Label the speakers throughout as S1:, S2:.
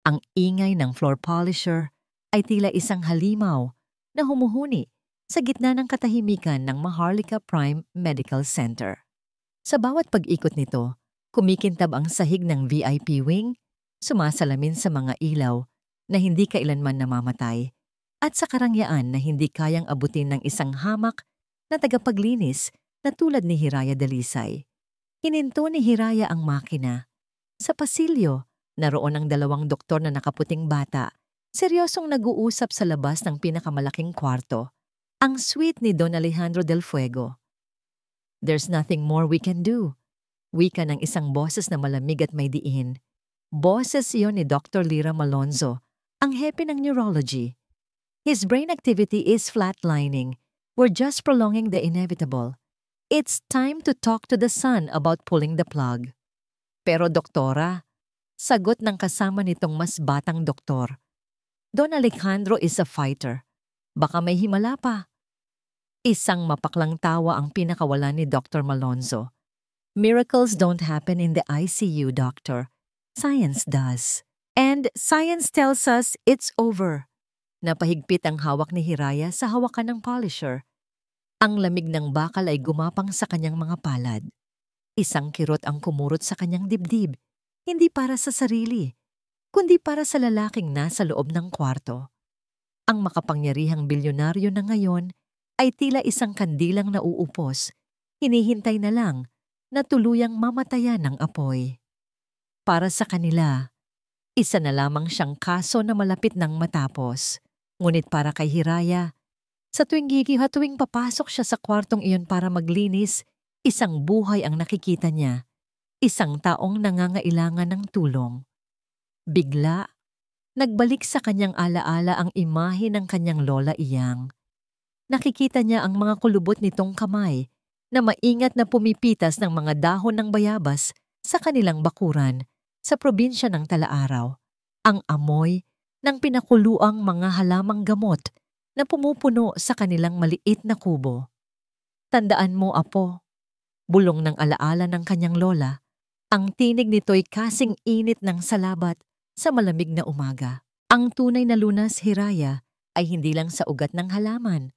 S1: Ang ingay ng floor polisher ay tila isang halimaw na humuhuni sa gitna ng katahimikan ng Maharlika Prime Medical Center. Sa bawat pag-ikot nito, kumikintab ang sahig ng VIP wing, sumasalamin sa mga ilaw na hindi kailanman namamatay, at sa karangyaan na hindi kayang abutin ng isang hamak na tagapaglinis na tulad ni Hiraya Dalisay. Hininto ni Hiraya ang makina. Sa pasilyo, naroon ang dalawang doktor na nakaputing bata, seryosong nag-uusap sa labas ng pinakamalaking kwarto, ang suite ni Don Alejandro del Fuego. "There's nothing more we can do," wika ng isang boses na malamig at may diin. Boses iyon ni Dr. Lira Malonzo, ang hepe ng neurology. "His brain activity is flatlining. We're just prolonging the inevitable. It's time to talk to the sun about pulling the plug." "Pero doktora," sagot ng kasama nitong mas batang doktor, "Don Alejandro is a fighter. Baka may himala pa." Isang mapaklang tawa ang pinakawalan ni Dr. Malonzo. "Miracles don't happen in the ICU, doctor. Science does. And science tells us it's over." Napahigpit ang hawak ni Hiraya sa hawakan ng polisher. Ang lamig ng bakal ay gumapang sa kanyang mga palad. Isang kirot ang kumurot sa kanyang dibdib, hindi para sa sarili, kundi para sa lalaking nasa loob ng kwarto. Ang makapangyarihang bilyonaryo na ngayon ay tila isang kandilang nauupos, hinihintay na lang na tuluyang mamatayan ng apoy. Para sa kanila, isa na lamang siyang kaso na malapit nang matapos. Ngunit para kay Hiraya, sa tuwing gigiha tuwing papasok siya sa kwartong iyon para maglinis, isang buhay ang nakikita niya, isang taong nangangailangan ng tulong. Bigla, nagbalik sa kanyang alaala ang imahe ng kanyang lola Iyang. Nakikita niya ang mga kulubot nitong kamay na maingat na pumipitas ng mga dahon ng bayabas sa kanilang bakuran sa probinsya ng Talaaraw. Ang amoy ng pinakuluang mga halamang gamot na pumupuno sa kanilang maliit na kubo. "Tandaan mo, apo," bulong ng alaala ng kanyang lola, ang tinig nito'y kasing init ng salabat sa malamig na umaga. Ang tunay na lunas, Hiraya, ay hindi lang sa ugat ng halaman.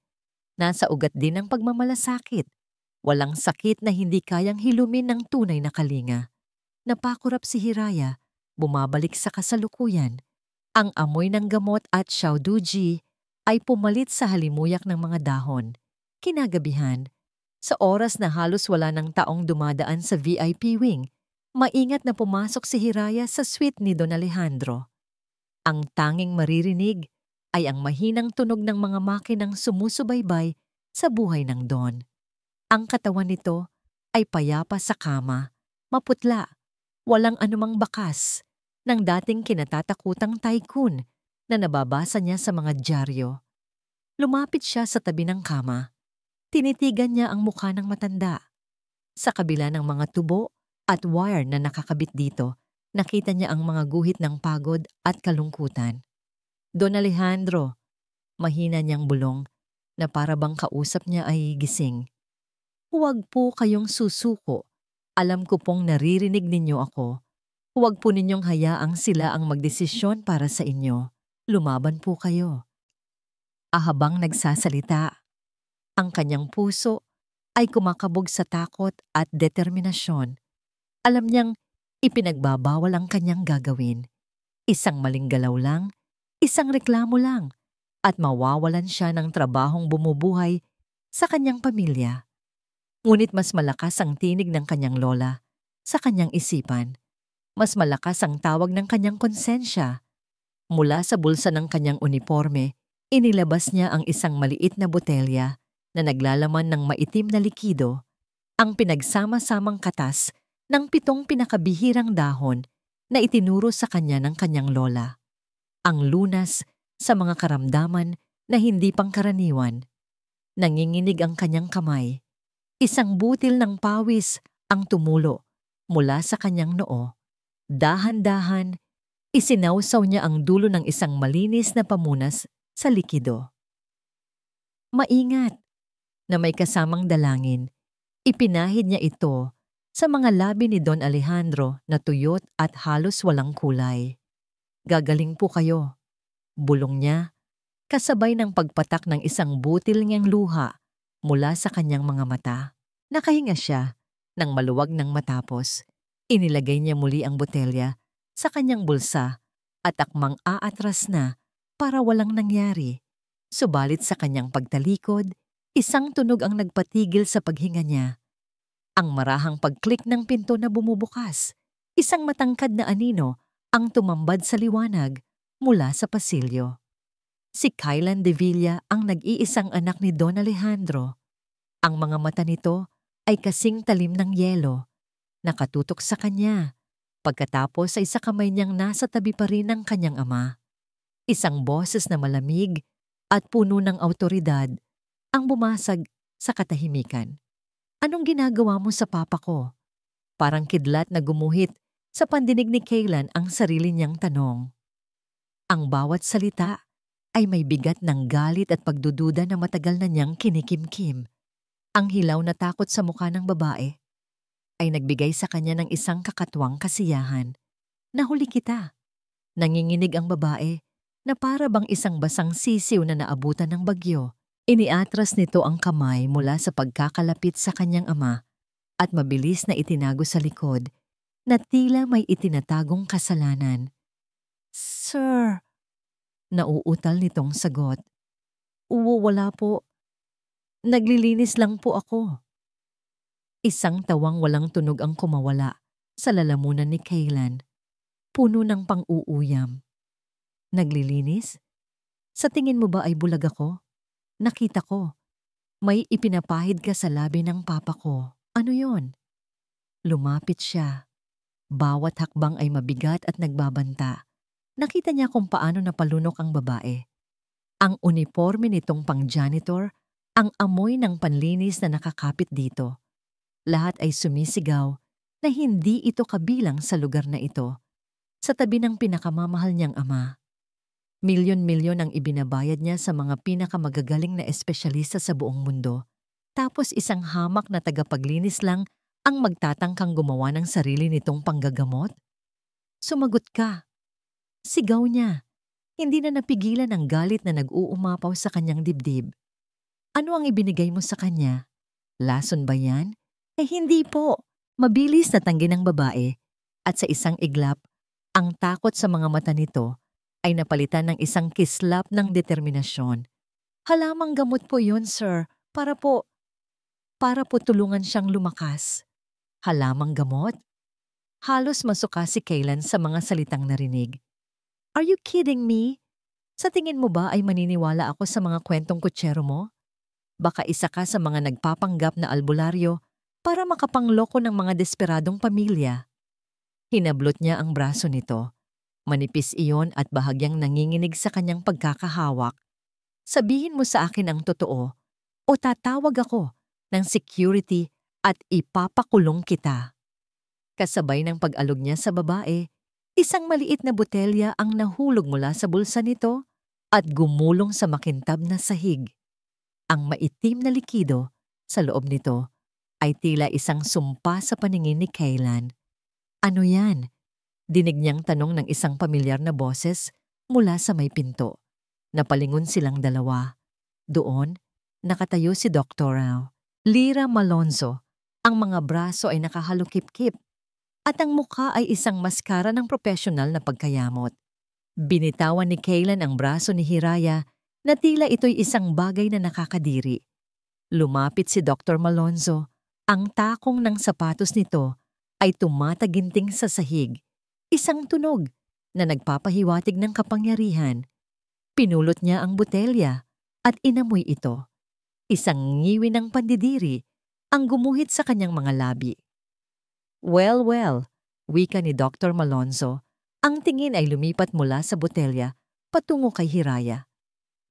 S1: Nasa ugat din ng pagmamalasakit. Walang sakit na hindi kayang hilumin ng tunay na kalinga. Napakurap si Hiraya, bumabalik sa kasalukuyan. Ang amoy ng gamot at xiaoduji ay pumalit sa halimuyak ng mga dahon. Kinagabihan, sa oras na halos wala ng taong dumadaan sa VIP wing, maingat na pumasok si Hiraya sa suite ni Don Alejandro. Ang tanging maririnig ay ang mahinang tunog ng mga makinang sumusubaybay sa buhay ng Don. Ang katawan nito ay payapa sa kama, maputla, walang anumang bakas, ng dating kinatatakutang tycoon na nababasa niya sa mga dyaryo. Lumapit siya sa tabi ng kama. Tinitigan niya ang mukha ng matanda. Sa kabila ng mga tubo at wire na nakakabit dito, nakita niya ang mga guhit ng pagod at kalungkutan. "Don Alejandro," mahina niyang bulong na para bang kausap niya ay gising. "Huwag po kayong susuko. Alam ko pong naririnig ninyo ako. Huwag po ninyong hayaang sila ang magdesisyon para sa inyo. Lumaban po kayo." Habang nagsasalita, ang kanyang puso ay kumakabog sa takot at determinasyon. Alam niyang ipinagbabawal ang kanyang gagawin. Isang maling galaw lang, isang reklamo lang, at mawawalan siya ng trabahong bumubuhay sa kanyang pamilya. Ngunit mas malakas ang tinig ng kanyang lola sa kanyang isipan. Mas malakas ang tawag ng kanyang konsensya. Mula sa bulsa ng kanyang uniforme, inilabas niya ang isang maliit na botelya na naglalaman ng maitim na likido, ang pinagsama-samang katas ng 7 pinakabihirang dahon na itinuro sa kanya ng kanyang lola. Ang lunas sa mga karamdaman na hindi pangkaraniwan. Nanginginig ang kanyang kamay. Isang butil ng pawis ang tumulo mula sa kanyang noo. Dahan-dahan, isinawsaw niya ang dulo ng isang malinis na pamunas sa likido. Maingat, na may kasamang dalangin, ipinahid niya ito sa mga labi ni Don Alejandro na tuyot at halos walang kulay. Gagaling po kayo, bulong niya, kasabay ng pagpatak ng isang butil niyang luha mula sa kanyang mga mata. Nakahinga siya nang maluwag ng matapos. Inilagay niya muli ang botelya sa kanyang bulsa at akmang aatras na para walang nangyari. Subalit sa kanyang pagtalikod, isang tunog ang nagpatigil sa paghinga niya. Ang marahang pagklik ng pinto na bumubukas. Isang matangkad na anino ang tumambad sa liwanag mula sa pasilyo. Si Kylan de Villa ang nag-iisang anak ni Don Alejandro. Ang mga mata nito ay kasing talim ng yelo. Nakatutok sa kanya. Pagkatapos ay sa kamay niyang nasa tabi pa rin ng kanyang ama. Isang boses na malamig at puno ng awtoridad ang bumasag sa katahimikan. Anong ginagawa mo sa papa ko? Parang kidlat na gumuhit sa pandinig ni Kylan ang sarili niyang tanong. Ang bawat salita ay may bigat ng galit at pagdududa na matagal na niyang kinikimkim. Ang hilaw na takot sa mukha ng babae ay nagbigay sa kanya ng isang kakatwang kasiyahan. Nahuli kita. Nanginginig ang babae na para bang isang basang sisiw na naabutan ng bagyo. Iniatras nito ang kamay mula sa pagkakalapit sa kanyang ama at mabilis na itinago sa likod na tila may itinatagong kasalanan. Sir, nauutal nitong sagot. Wala po. Naglilinis lang po ako. Isang tawang walang tunog ang kumawala sa lalamunan ni Kylan. Puno ng pang-uuyam. Naglilinis? Sa tingin mo ba ay bulag ako? Nakita ko. May ipinapahid ka sa labi ng papa ko. Ano yon? Lumapit siya. Bawat hakbang ay mabigat at nagbabanta. Nakita niya kung paano napalunok ang babae. Ang uniforme nitong pang-janitor, ang amoy ng panlinis na nakakapit dito. Lahat ay sumisigaw na hindi ito kabilang sa lugar na ito. Sa tabi ng pinakamamahal niyang ama. Milyon-milyon ang ibinabayad niya sa mga pinakamagagaling na espesyalista sa buong mundo. Tapos isang hamak na tagapaglinis lang ang magtatangkang gumawa ng sarili nitong panggagamot? Sumagot ka. Sigaw niya. Hindi na napigilan ang galit na nag-uumapaw sa kanyang dibdib. Ano ang ibinigay mo sa kanya? Lason ba yan? Hindi po. Mabilis na tanggi ng babae. At sa isang iglap, ang takot sa mga mata nito ay napalitan ng isang kislap ng determinasyon. Halamang gamot po yun, sir. Para po tulungan siyang lumakas. Halamang gamot? Halos masuka si Kylan sa mga salitang narinig. Are you kidding me? Sa tingin mo ba ay maniniwala ako sa mga kwentong kutsero mo? Baka isa ka sa mga nagpapanggap na albularyo para makapangloko ng mga desperadong pamilya. Hinablot niya ang braso nito. Manipis iyon at bahagyang nanginginig sa kanyang pagkakahawak. Sabihin mo sa akin ang totoo o tatawag ako ng security at ipapakulong kita. Kasabay ng pag-alog niya sa babae, isang maliit na botelya ang nahulog mula sa bulsa nito at gumulong sa makintab na sahig. Ang maitim na likido sa loob nito ay tila isang sumpa sa paningin ni Kylan. Ano yan? Dinig niyang tanong ng isang pamilyar na boses mula sa may pinto. Napalingon silang dalawa. Doon, nakatayo si Dr. Lyra Malonzo. Ang mga braso ay nakahalukip-kip at ang mukha ay isang maskara ng propesyonal na pagkayamot. Binitawan ni Kylan ang braso ni Hiraya na tila ito'y isang bagay na nakakadiri. Lumapit si Dr. Malonzo. Ang takong ng sapatos nito ay tumataginting sa sahig. Isang tunog na nagpapahiwatig ng kapangyarihan. Pinulot niya ang botelya at inamoy ito. Isang ngiwi ng pandidiri ang gumuhit sa kanyang mga labi. Well, wika ni Dr. Malonzo. Ang tingin ay lumipat mula sa botelya patungo kay Hiraya.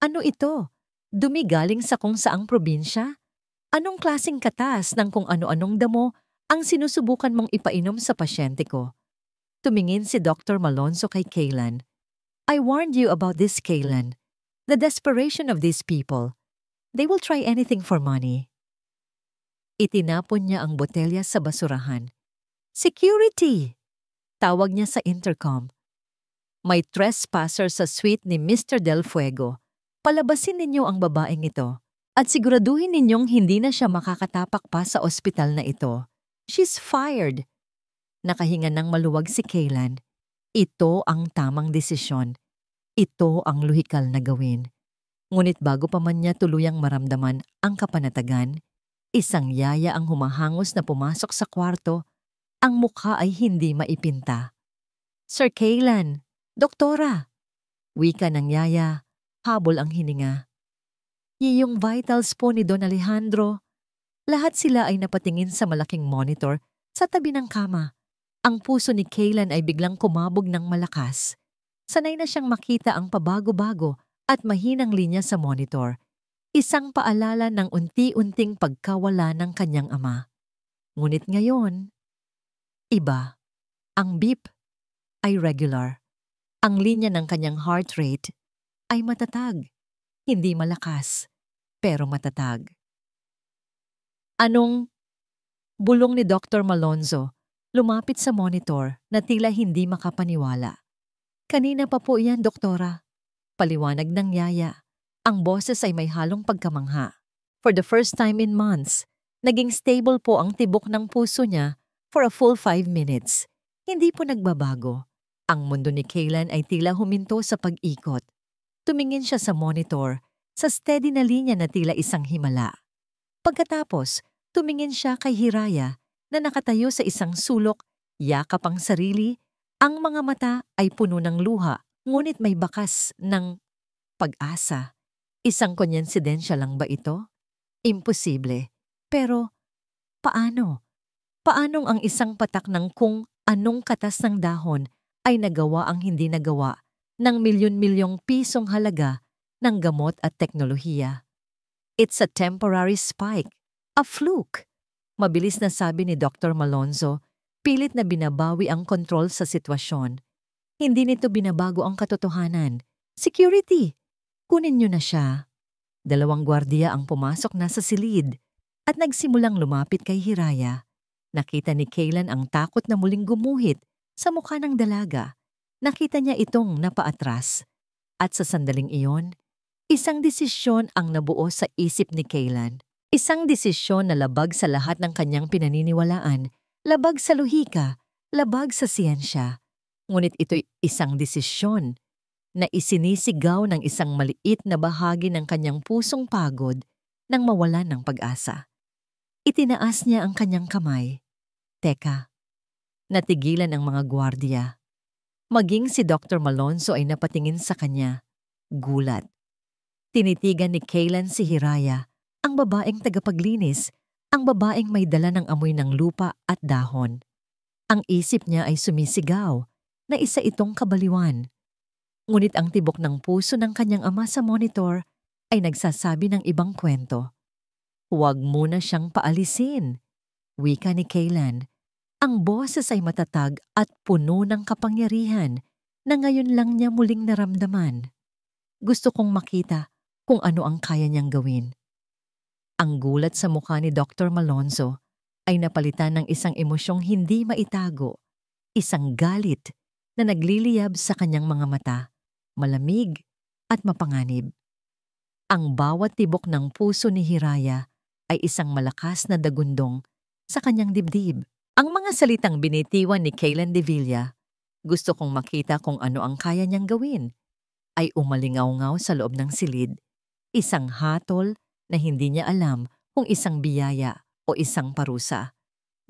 S1: Ano ito? Dumi galing sa kung saang probinsya? Anong klaseng katas ng kung ano-anong damo ang sinusubukan mong ipainom sa pasyente ko? Tumingin si Dr. Malonzo kay Kylan. I warned you about this, Kylan. The desperation of these people. They will try anything for money. Itinapon niya ang botelya sa basurahan. Security! Tawag niya sa intercom. May trespasser sa suite ni Mr. Del Fuego. Palabasin ninyo ang babaeng ito at siguraduhin ninyong hindi na siya makakatapak pa sa ospital na ito. She's fired. Nakahinga ng maluwag si Kaylan. Ito ang tamang desisyon. Ito ang luhikal na gawin. Ngunit bago pa man niya tuluyang maramdaman ang kapanatagan, isang yaya ang humahangos na pumasok sa kwarto. Ang mukha ay hindi maipinta. Sir Kaylan, Doktora! Wika ng yaya, habol ang hininga. Yung vitals po ni Don Alejandro. Lahat sila ay napatingin sa malaking monitor sa tabi ng kama. Ang puso ni Kaylan ay biglang kumabog ng malakas. Sanay na siyang makita ang pabago-bago at mahinang linya sa monitor. Isang paalala ng unti-unting pagkawala ng kanyang ama. Ngunit ngayon, iba. Ang beep ay regular. Ang linya ng kanyang heart rate ay matatag. Hindi malakas, pero matatag. Anong bulong ni Dr. Malonzo lumapit sa monitor na tila hindi makapaniwala. Kanina pa po yan, doktora. Paliwanag ng yaya. Ang boses ay may halong pagkamangha. For the first time in months, naging stable po ang tibok ng puso niya for a full 5 minutes. Hindi po nagbabago. Ang mundo ni Kaylan ay tila huminto sa pag-ikot. Tumingin siya sa monitor, sa steady na linya na tila isang himala. Pagkatapos, tumingin siya kay Hiraya na nakatayo sa isang sulok, yakap ang sarili. Ang mga mata ay puno ng luha, ngunit may bakas ng pag-asa. Isang konyensidensya lang ba ito? Imposible. Pero, paano? Paanong ang isang patak ng kung anong katas ng dahon ay nagawa ang hindi nagawa ng milyon-milyong pisong halaga ng gamot at teknolohiya? It's a temporary spike, a fluke. Mabilis na sabi ni Dr. Malonzo, pilit na binabawi ang kontrol sa sitwasyon. Hindi nito binabago ang katotohanan. Security! Kunin niyo na siya. 2 gwardiya ang pumasok na sa silid at nagsimulang lumapit kay Hiraya. Nakita ni Kaylan ang takot na muling gumuhit sa mukha ng dalaga. Nakita niya itong napaatras. At sa sandaling iyon, isang desisyon ang nabuo sa isip ni Kaylan. Isang desisyon na labag sa lahat ng kanyang pinaniniwalaan, labag sa lohika, labag sa siyensya. Ngunit ito'y isang desisyon na isinisigaw ng isang maliit na bahagi ng kanyang pusong pagod nang mawalan ng pag-asa. Itinaas niya ang kanyang kamay. Teka, natigilan ang mga gwardiya. Maging si Dr. Malonzo ay napatingin sa kanya. Gulat. Tinitigan ni Kaylan si Hiraya, ang babaeng tagapaglinis, ang babaeng may dala ng amoy ng lupa at dahon. Ang isip niya ay sumisigaw na isa itong kabaliwan. Ngunit ang tibok ng puso ng kanyang ama sa monitor ay nagsasabi ng ibang kwento. Huwag muna siyang paalisin. Wika ni Kaylan. Ang boses ay matatag at puno ng kapangyarihan na ngayon lang niya muling naramdaman. Gusto kong makita kung ano ang kaya niyang gawin. Ang gulat sa mukha ni Dr. Malonzo ay napalitan ng isang emosyong hindi maitago, isang galit na nagliliyab sa kanyang mga mata, malamig at mapanganib. Ang bawat tibok ng puso ni Hiraya ay isang malakas na dagundong sa kanyang dibdib. Ang mga salitang binitiwan ni Kaylan de Villa, gusto kong makita kung ano ang kaya niyang gawin, ay umalingaw-ngaw sa loob ng silid, isang hatol na hindi niya alam kung isang biyaya o isang parusa.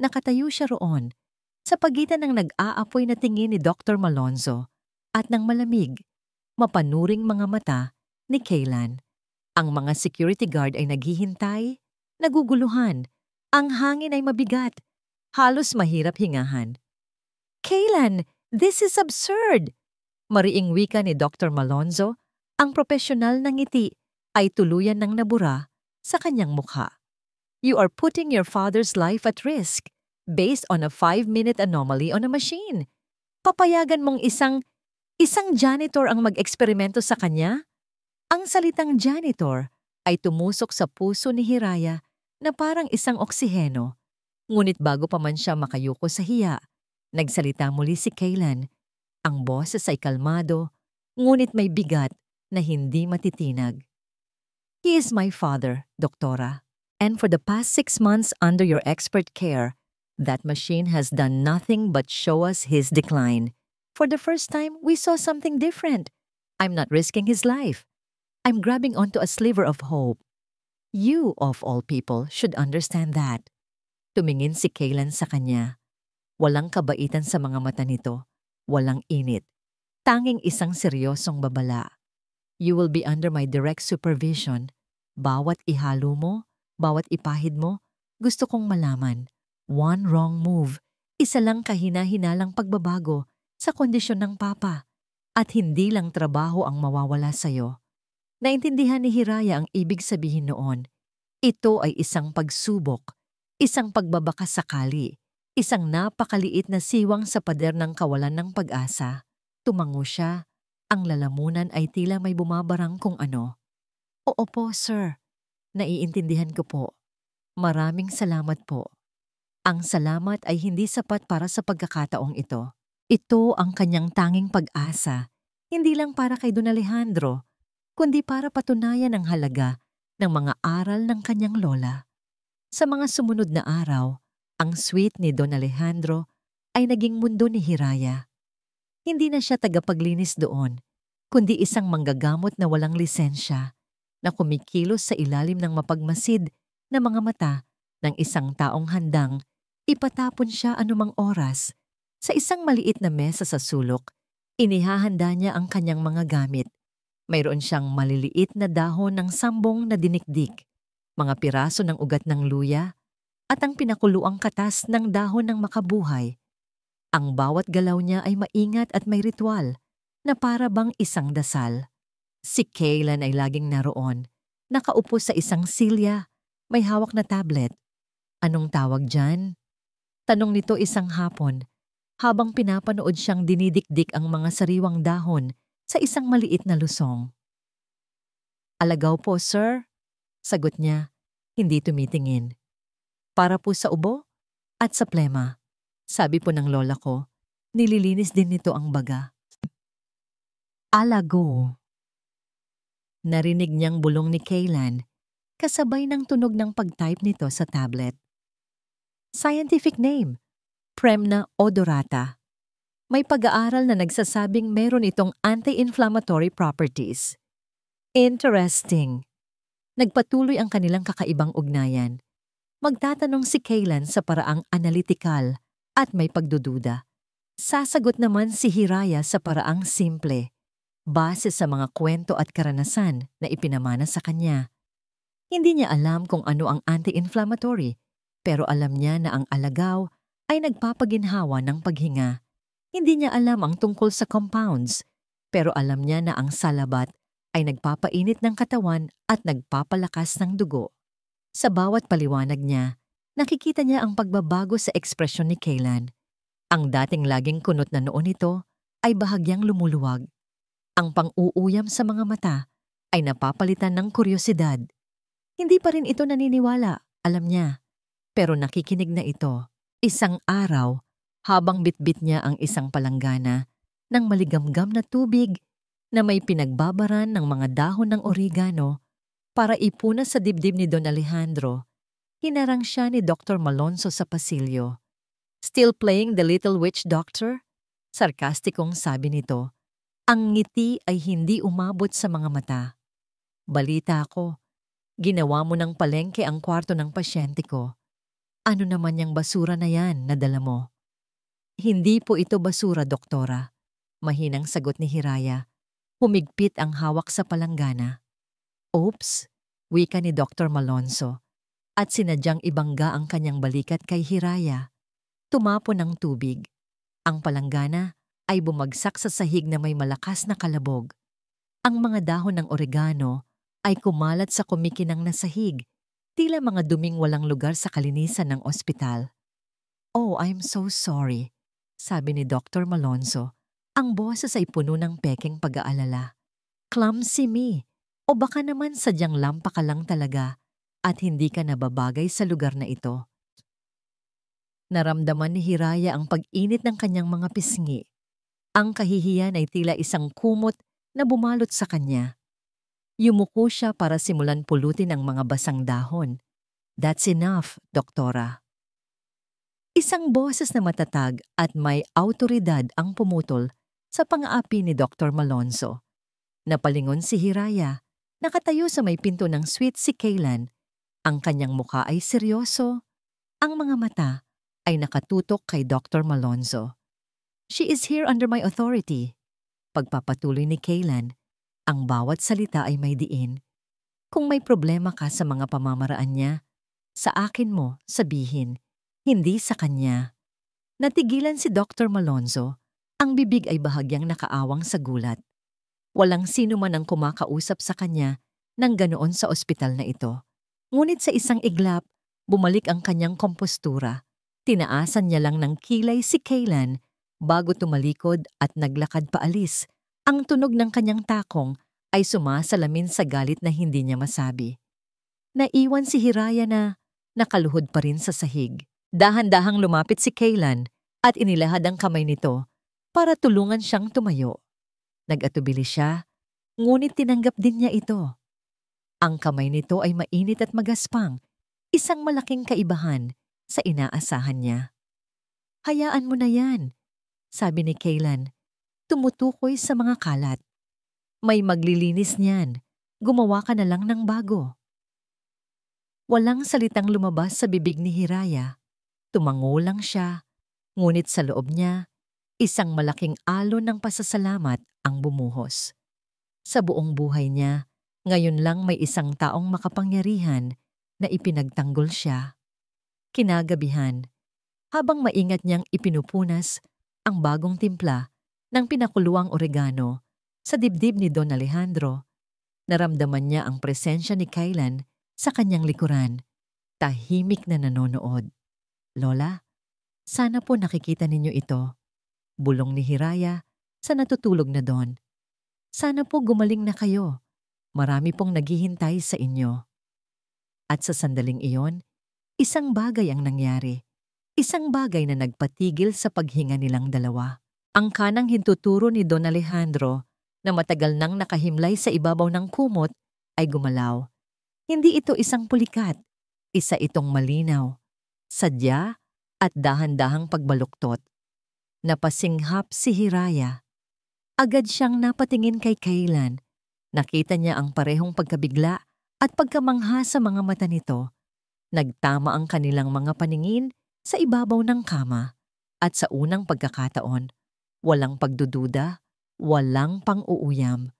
S1: Nakatayo siya roon, sa pagitan ng nag-aapoy na tingin ni Dr. Malonzo at ng malamig, mapanuring mga mata ni Kaylan. Ang mga security guard ay naghihintay, naguguluhan, ang hangin ay mabigat, halos mahirap hingahan. Kaylan, this is absurd! Mariing wika ni Dr. Malonzo, ang propesyonal na ngiti ay tuluyan ng nabura sa kanyang mukha. You are putting your father's life at risk based on a 5-minute anomaly on a machine. Papayagan mong isang janitor ang mag-eksperimento sa kanya? Ang salitang janitor ay tumusok sa puso ni Hiraya na parang isang oksiheno. Ngunit bago pa man siya makayuko sa hiya, nagsalita muli si Kaylan. Ang boses ay kalmado, ngunit may bigat na hindi matitinag. He is my father, Doktora. And for the past 6 months under your expert care, that machine has done nothing but show us his decline. For the first time, we saw something different. I'm not risking his life. I'm grabbing onto a sliver of hope. You, of all people, should understand that. Tumingin si Kaylan sa kanya. Walang kabaitan sa mga mata nito. Walang init. Tanging isang seryosong babala. You will be under my direct supervision. Bawat ihalo mo, bawat ipahid mo, gusto kong malaman. One wrong move, isa lang kahina-hinalang pagbabago sa kondisyon ng papa. At hindi lang trabaho ang mawawala sa'yo. Naintindihan ni Hiraya ang ibig sabihin noon. Ito ay isang pagsubok, isang pagbabaka sakali, isang napakaliit na siwang sa pader ng kawalan ng pag-asa. Tumango siya. Ang lalamunan ay tila may bumabarang kung ano. Oo po, sir. Naiintindihan ko po. Maraming salamat po. Ang salamat ay hindi sapat para sa pagkakataong ito. Ito ang kanyang tanging pag-asa, hindi lang para kay Don Alejandro, kundi para patunayan ang halaga ng mga aral ng kanyang lola. Sa mga sumunod na araw, ang suite ni Don Alejandro ay naging mundo ni Hiraya. Hindi na siya tagapaglinis doon, kundi isang manggagamot na walang lisensya na kumikilos sa ilalim ng mapagmasid na mga mata ng isang taong handang ipatapon siya anumang oras. Sa isang maliit na mesa sa sulok, inihahanda niya ang kanyang mga gamit. Mayroon siyang maliliit na dahon ng sambong na dinikdik, mga piraso ng ugat ng luya, at ang pinakuluang katas ng dahon ng makabuhay. Ang bawat galaw niya ay maingat at may ritual na para bang isang dasal. Si Kaylan ay laging naroon, nakaupo sa isang silya, may hawak na tablet. Anong tawag dyan? Tanong nito isang hapon, habang pinapanood siyang dinidikdik ang mga sariwang dahon sa isang maliit na lusong. Alagaw po, sir. Sagot niya, hindi tumitingin. Para po sa ubo at sa plema. Sabi po ng lola ko, nililinis din nito ang baga. Alago. Narinig niyang bulong ni Kaylan, kasabay ng tunog ng pag-type nito sa tablet. Scientific name, Premna odorata. May pag-aaral na nagsasabing meron itong anti-inflammatory properties. Interesting. Nagpatuloy ang kanilang kakaibang ugnayan. Magtatanong si Kaylan sa paraang analytical at may pagdududa. Sasagot naman si Hiraya sa paraang simple, base sa mga kwento at karanasan na ipinamana sa kanya. Hindi niya alam kung ano ang anti-inflammatory, pero alam niya na ang alagaw ay nagpapaginhawa ng paghinga. Hindi niya alam ang tungkol sa compounds, pero alam niya na ang salabat ay nagpapainit ng katawan at nagpapalakas ng dugo. Sa bawat paliwanag niya, nakikita niya ang pagbabago sa ekspresyon ni Kaylan. Ang dating laging kunot na noon nito ay bahagyang lumuluwag. Ang pang-uuyam sa mga mata ay napapalitan ng kuryosidad. Hindi pa rin ito naniniwala, alam niya. Pero nakikinig na ito. Isang araw, habang bitbit niya ang isang palanggana ng maligamgam na tubig na may pinagbabaran ng mga dahon ng oregano para ipunas sa dibdib ni Don Alejandro, hinarang siya ni Dr. Malonzo sa pasilyo. Still playing the little witch doctor? Sarkastikong sabi nito. Ang ngiti ay hindi umabot sa mga mata. Balita ko, ginawa mo ng palengke ang kwarto ng pasyente ko. Ano naman yung basura na yan na dala mo? Hindi po ito basura, doktora. Mahinang sagot ni Hiraya. Humigpit ang hawak sa palanggana. Oops, wika ni Dr. Malonzo. At sinadyang ibangga ang kanyang balikat kay Hiraya. Tumapo ng tubig. Ang palanggana ay bumagsak sa sahig na may malakas na kalabog. Ang mga dahon ng oregano ay kumalat sa kumikinang na sahig, tila mga duming walang lugar sa kalinisan ng ospital. Oh, I'm so sorry, sabi ni Dr. Malonzo. Ang boses ay puno ng pekeng pag-aalala. Clumsy me, o baka naman sadyang lampa ka lang talaga at hindi ka nababagay sa lugar na ito. Naramdaman ni Hiraya ang pag-init ng kanyang mga pisngi. Ang kahihiyan ay tila isang kumot na bumalot sa kanya. Yumuko siya para simulan pulutin ang mga basang dahon. "That's enough, doktora." Isang boses na matatag at may awtoridad ang pumutol sa pang-aapi ni Dr. Malonzo. Napalingon si Hiraya. Nakatayo sa may pinto ng suite si Kaylan. Ang kanyang mukha ay seryoso. Ang mga mata ay nakatutok kay Dr. Malonzo. "She is here under my authority." Pagpapatuloy ni Kaylan, ang bawat salita ay may diin. "Kung may problema ka sa mga pamamaraan niya, sa akin mo sabihin, hindi sa kanya." Natigilan si Dr. Malonzo. Ang bibig ay bahagyang nakaawang sa gulat. Walang sino man ang kumakausap sa kanya nang ganoon sa ospital na ito. Ngunit sa isang iglap, bumalik ang kanyang kompostura. Tinaasan niya lang ng kilay si Kaylan bago tumalikod at naglakad paalis. Ang tunog ng kanyang takong ay sumasalamin sa galit na hindi niya masabi. Naiwan si Hiraya na nakaluhod pa rin sa sahig. Dahan-dahang lumapit si Kaylan at inilahad ang kamay nito para tulungan siyang tumayo. Nag-atubili siya, ngunit tinanggap din niya ito. Ang kamay nito ay mainit at magaspang, isang malaking kaibahan sa inaasahan niya. "Hayaan mo na yan," sabi ni Kaylan, tumutukoy sa mga kalat. "May maglilinis niyan, gumawa ka na lang ng bago." Walang salitang lumabas sa bibig ni Hiraya. Tumango lang siya, ngunit sa loob niya, isang malaking alon ng pasasalamat ang bumuhos. Sa buong buhay niya, ngayon lang may isang taong makapangyarihan na ipinagtanggol siya. Kinagabihan, habang maingat niyang ipinupunas ang bagong timpla ng pinakuluang oregano sa dibdib ni Don Alejandro, naramdaman niya ang presensya ni Kaylan sa kanyang likuran, tahimik na nanonood. "Lola, sana po nakikita ninyo ito," bulong ni Hiraya sa natutulog na Don. "Sana po gumaling na kayo. Marami pong naghihintay sa inyo." At sa sandaling iyon, isang bagay ang nangyari. Isang bagay na nagpatigil sa paghinga nilang dalawa. Ang kanang hintuturo ni Don Alejandro na matagal nang nakahimlay sa ibabaw ng kumot ay gumalaw. Hindi ito isang pulikat, isa itong malinaw, sadya at dahan-dahang pagbaluktot. Napasinghap si Hiraya. Agad siyang napatingin kay Kaylan. Nakita niya ang parehong pagkabigla at pagkamangha sa mga mata nito. Nagtama ang kanilang mga paningin sa ibabaw ng kama. At sa unang pagkakataon, walang pagdududa, walang pang-uuyam.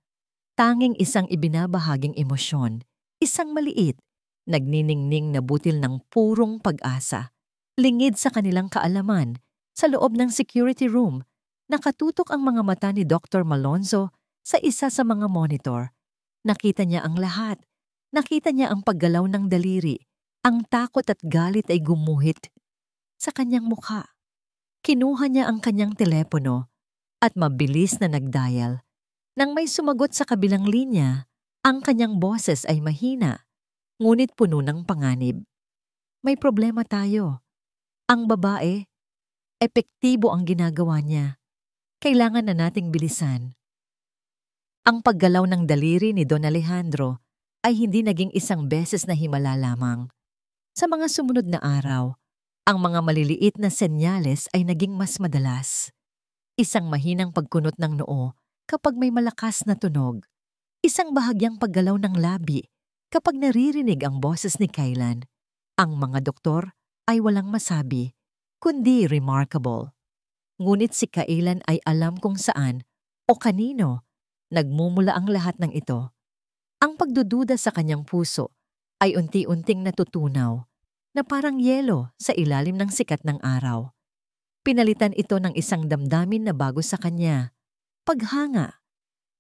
S1: Tanging isang ibinabahaging emosyon, isang maliit, nagniningning na butil ng purong pag-asa. Lingid sa kanilang kaalaman, sa loob ng security room, nakatutok ang mga mata ni Dr. Malonzo sa isa sa mga monitor. Nakita niya ang lahat. Nakita niya ang paggalaw ng daliri. Ang takot at galit ay gumuhit sa kanyang mukha. Kinuha niya ang kanyang telepono at mabilis na nagdial. Nang may sumagot sa kabilang linya, ang kanyang boses ay mahina, ngunit puno ng panganib. "May problema tayo. Ang babae, epektibo ang ginagawa niya. Kailangan na nating bilisan." Ang paggalaw ng daliri ni Don Alejandro ay hindi naging isang beses na himala lamang. Sa mga sumunod na araw, ang mga maliliit na senyales ay naging mas madalas. Isang mahinang pagkunot ng noo kapag may malakas na tunog. Isang bahagyang paggalaw ng labi kapag naririnig ang boses ni Kaylan. Ang mga doktor ay walang masabi, kundi remarkable. Ngunit si Kaylan ay alam kung saan o kanino nagmumula ang lahat ng ito. Ang pagdududa sa kanyang puso ay unti-unting natutunaw na parang yelo sa ilalim ng sikat ng araw. Pinalitan ito ng isang damdamin na bago sa kanya. Paghanga.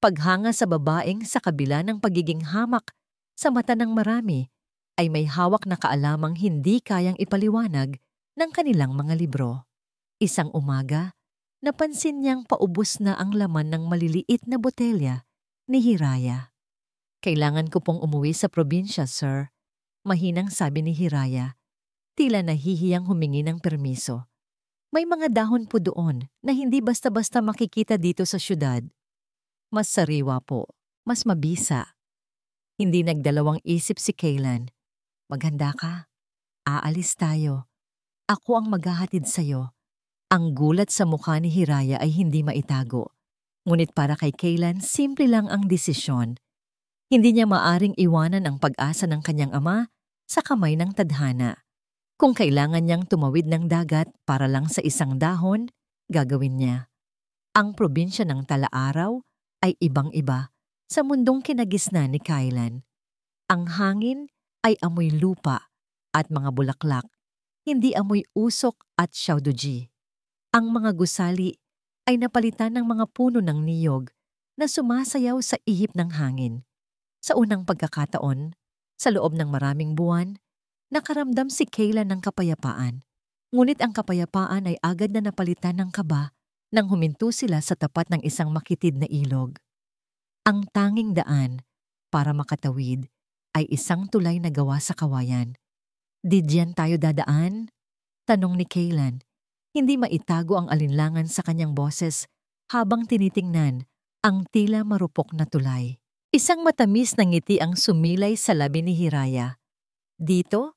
S1: Paghanga sa babaeng sa kabila ng pagiging hamak sa mata ng marami ay may hawak na kaalamang hindi kayang ipaliwanag ng kanilang mga libro. Isang umaga, napansin niyang paubos na ang laman ng maliliit na botelya ni Hiraya. "Kailangan ko pong umuwi sa probinsya, sir," mahinang sabi ni Hiraya. Tila nahihiyang humingi ng permiso. May mga dahon po doon na hindi basta-basta makikita dito sa syudad. Mas sariwa po, mas mabisa. Hindi nagdalawang isip si Kaylan. Maghanda ka. Aalis tayo. Ako ang maghahatid sa'yo. Ang gulat sa mukha ni Hiraya ay hindi maitago. Ngunit para kay Kaylan, simple lang ang desisyon. Hindi niya maaring iwanan ang pag-asa ng kanyang ama sa kamay ng tadhana. Kung kailangan niyang tumawid ng dagat para lang sa isang dahon, gagawin niya. Ang probinsya ng Tala-Araw ay ibang-iba sa mundong kinagisnan ni Kaylan. Ang hangin ay amoy lupa at mga bulaklak, hindi amoy usok at xiaoduji. Ang mga gusali ay napalitan ng mga puno ng niyog na sumasayaw sa ihip ng hangin. Sa unang pagkakataon, sa loob ng maraming buwan, nakaramdam si Kaylan ng kapayapaan. Ngunit ang kapayapaan ay agad na napalitan ng kaba nang huminto sila sa tapat ng isang makitid na ilog. Ang tanging daan para makatawid ay isang tulay na gawa sa kawayan. "Di diyan tayo dadaan?" tanong ni Kaylan. Hindi maitago ang alinlangan sa kanyang boses habang tinitingnan ang tila marupok na tulay. Isang matamis na ngiti ang sumilay sa labi ni Hiraya. Dito,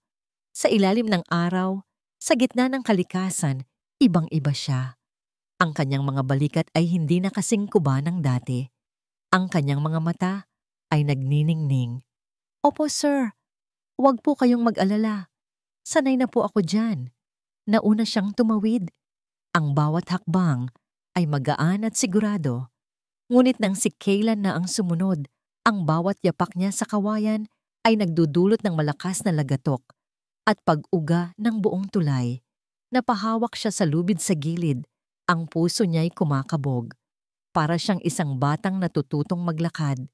S1: sa ilalim ng araw, sa gitna ng kalikasan, ibang-iba siya. Ang kanyang mga balikat ay hindi na kasing kuba ng dati. Ang kanyang mga mata ay nagniningning. "Opo, sir. Huwag po kayong mag-alala. Sanay na po ako dyan." Nauna siyang tumawid. Ang bawat hakbang ay magaan at sigurado. Ngunit nang si Kaylan na ang sumunod, ang bawat yapak niya sa kawayan ay nagdudulot ng malakas na lagatok at pag-uga ng buong tulay. Napahawak siya sa lubid sa gilid. Ang puso niya'y kumakabog. Para siyang isang batang natututong maglakad.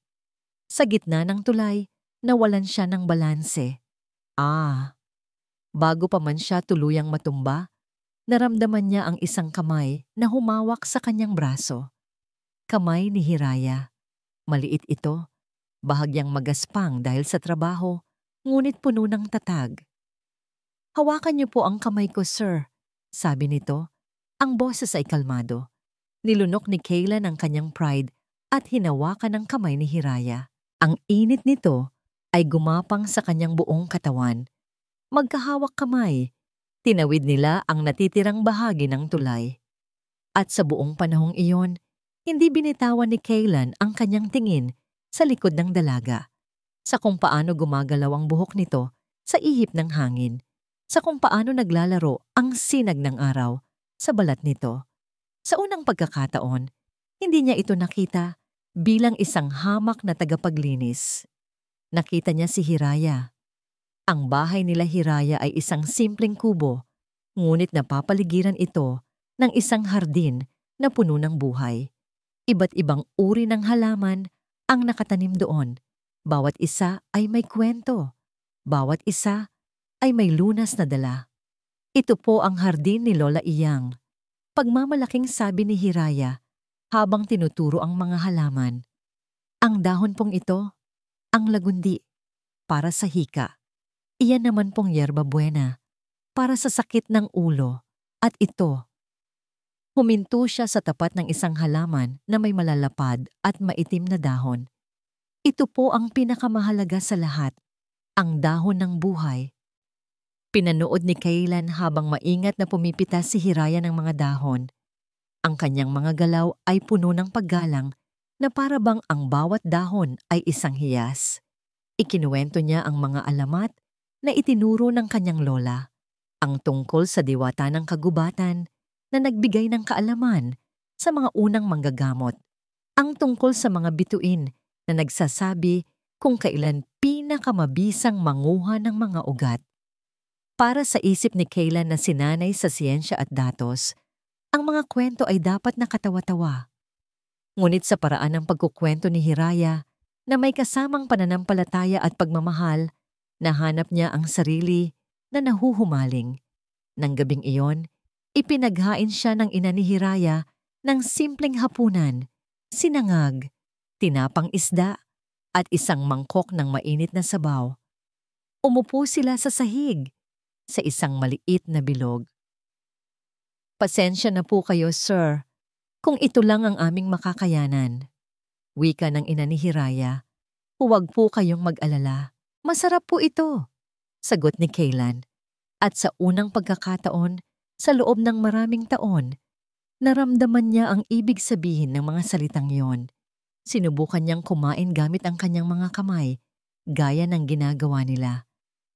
S1: Sa gitna ng tulay, nawalan siya ng balanse. Bago pa man siya tuluyang matumba, naramdaman niya ang isang kamay na humawak sa kanyang braso. Kamay ni Hiraya. Maliit ito, bahagyang magaspang dahil sa trabaho, ngunit puno ng tatag. "Hawakan niyo po ang kamay ko, sir," sabi nito. Ang boses ay kalmado. Nilunok ni Kaylan ang kanyang pride at hinawakan ang kamay ni Hiraya. Ang init nito ay gumapang sa kanyang buong katawan. Magkahawak kamay, tinawid nila ang natitirang bahagi ng tulay. At sa buong panahong iyon, hindi binitawan ni Kaylan ang kanyang tingin sa likod ng dalaga, sa kung paano gumagalaw ang buhok nito sa ihip ng hangin, sa kung paano naglalaro ang sinag ng araw sa balat nito. Sa unang pagkakataon, hindi niya ito nakita bilang isang hamak na tagapaglinis. Nakita niya si Hiraya. Ang bahay nila Hiraya ay isang simpleng kubo, ngunit napapaligiran ito ng isang hardin na puno ng buhay. Iba't ibang uri ng halaman ang nakatanim doon. Bawat isa ay may kwento. Bawat isa ay may lunas na dala. "Ito po ang hardin ni Lola Iyang," pagmamalaking sabi ni Hiraya habang tinuturo ang mga halaman. "Ang dahon pong ito, ang lagundi, para sa hika. Iyan naman pong yerba buena, para sa sakit ng ulo. At ito." Huminto siya sa tapat ng isang halaman na may malalapad at maitim na dahon. "Ito po ang pinakamahalaga sa lahat, ang dahon ng buhay." Pinanood ni Kaylan habang maingat na pumipitas si Hiraya ng mga dahon. Ang kanyang mga galaw ay puno ng paggalang na para bang ang bawat dahon ay isang hiyas. Ikinuwento niya ang mga alamat na itinuro ng kanyang lola, ang tungkol sa diwata ng kagubatan na nagbigay ng kaalaman sa mga unang manggagamot, ang tungkol sa mga bituin na nagsasabi kung kailan pinakamabisang manguha ng mga ugat. Para sa isip ni Kaylan na sinanay sa siyensya at datos, ang mga kwento ay dapat nakatawa-tawa. Ngunit sa paraan ng pagkukwento ni Hiraya na may kasamang pananampalataya at pagmamahal, nahanap niya ang sarili na nahuhumaling. Nang gabing iyon, ipinaghain siya ng ina ni Hiraya ng simpleng hapunan, sinangag, tinapang isda, at isang mangkok ng mainit na sabaw. Umupo sila sa sahig, sa isang maliit na bilog. Pasensya na po kayo, sir. Kung ito lang ang aming makakayanan. Wika ng ina ni Hiraya. Huwag po kayong mag-alala. Masarap po ito. Sagot ni Kaylan. At sa unang pagkakataon, sa loob ng maraming taon, naramdaman niya ang ibig sabihin ng mga salitang yon. Sinubukan niyang kumain gamit ang kanyang mga kamay, gaya ng ginagawa nila.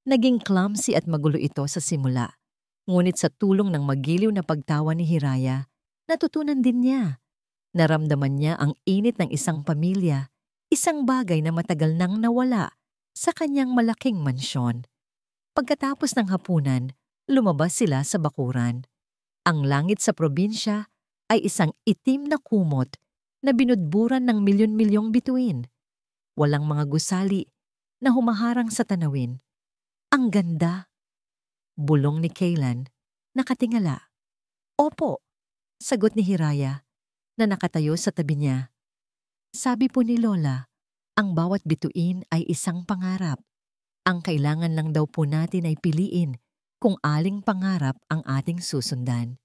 S1: Naging clumsy at magulo ito sa simula. Ngunit sa tulong ng magiliw na pagtawa ni Hiraya, natutunan din niya. Naramdaman niya ang init ng isang pamilya, isang bagay na matagal nang nawala sa kanyang malaking mansyon. Pagkatapos ng hapunan, lumabas sila sa bakuran. Ang langit sa probinsya ay isang itim na kumot na binudburan ng milyon-milyong bituin. Walang mga gusali na humaharang sa tanawin. Ang ganda! Bulong ni Kaylan, nakatingala. Opo, sagot ni Hiraya na nakatayo sa tabi niya. Sabi po ni Lola, ang bawat bituin ay isang pangarap. Ang kailangan lang daw po natin ay piliin kung aling pangarap ang ating susundan.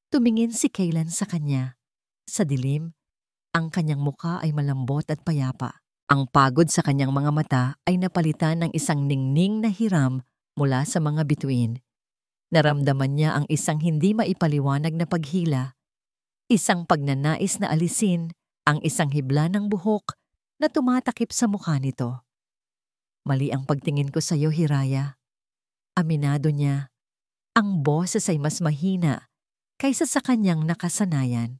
S1: Tumingin si Kaylan sa kanya. Sa dilim, ang kanyang muka ay malambot at payapa. Ang pagod sa kanyang mga mata ay napalitan ng isang ningning na hiram mula sa mga bituin. Naramdaman niya ang isang hindi maipaliwanag na paghila, isang pagnanais na alisin ang isang hibla ng buhok na tumatakip sa mukha nito. Mali ang pagtingin ko sa iyo, Hiraya. Aminado niya. Ang boses ay mas mahina kaysa sa kanyang nakasanayan.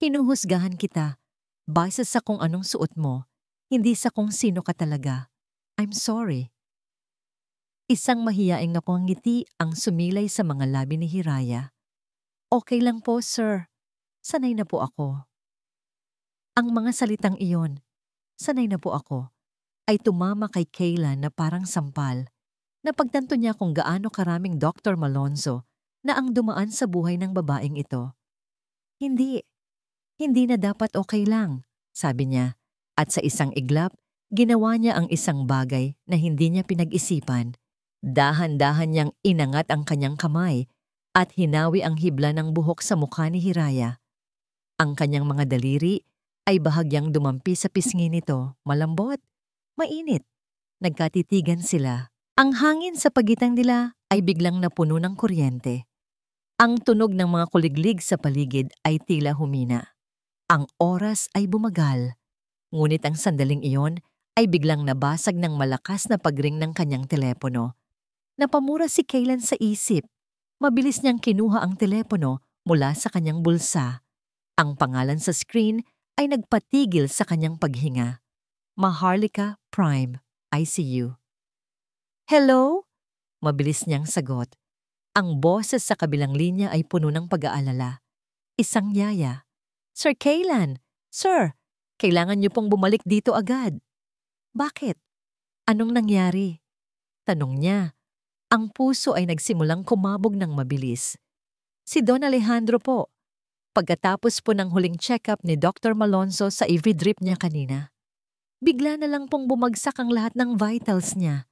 S1: Hinuhusgahan kita base sa kung anong suot mo, hindi sa kung sino ka talaga. I'm sorry. Isang mahiyaing na ngiti ang sumilay sa mga labi ni Hiraya. Okay lang po, sir. Sanay na po ako. Ang mga salitang iyon, sanay na po ako, ay tumama kay Kaylan na parang sampal. Napagtanto niya kung gaano karaming Dr. Malonzo na ang dumaan sa buhay ng babaeng ito. Hindi na dapat okay lang, sabi niya. At sa isang iglap, ginawa niya ang isang bagay na hindi niya pinag-isipan. Dahan-dahan niyang inangat ang kanyang kamay at hinawi ang hibla ng buhok sa mukha ni Hiraya. Ang kanyang mga daliri ay bahagyang dumampi sa pisngi nito, malambot, mainit. Nagkatitigan sila. Ang hangin sa pagitan nila ay biglang napuno ng kuryente. Ang tunog ng mga kuliglig sa paligid ay tila humina. Ang oras ay bumagal. Ngunit ang sandaling iyon ay biglang nabasag ng malakas na pagring ng kanyang telepono. Napamura si Kaylan sa isip. Mabilis niyang kinuha ang telepono mula sa kanyang bulsa. Ang pangalan sa screen ay nagpatigil sa kanyang paghinga. Maharlika Prime, ICU. Hello? Mabilis niyang sagot. Ang boses sa kabilang linya ay puno ng pag-aalala. Isang yaya. Sir Kaylan! Sir! Kailangan niyo pong bumalik dito agad. Bakit? Anong nangyari? Tanong niya. Ang puso ay nagsimulang kumabog ng mabilis. Si Don Alejandro po. Pagkatapos po ng huling check-up ni Dr. Malonzo sa IV drip niya kanina, bigla na lang pong bumagsak ang lahat ng vitals niya.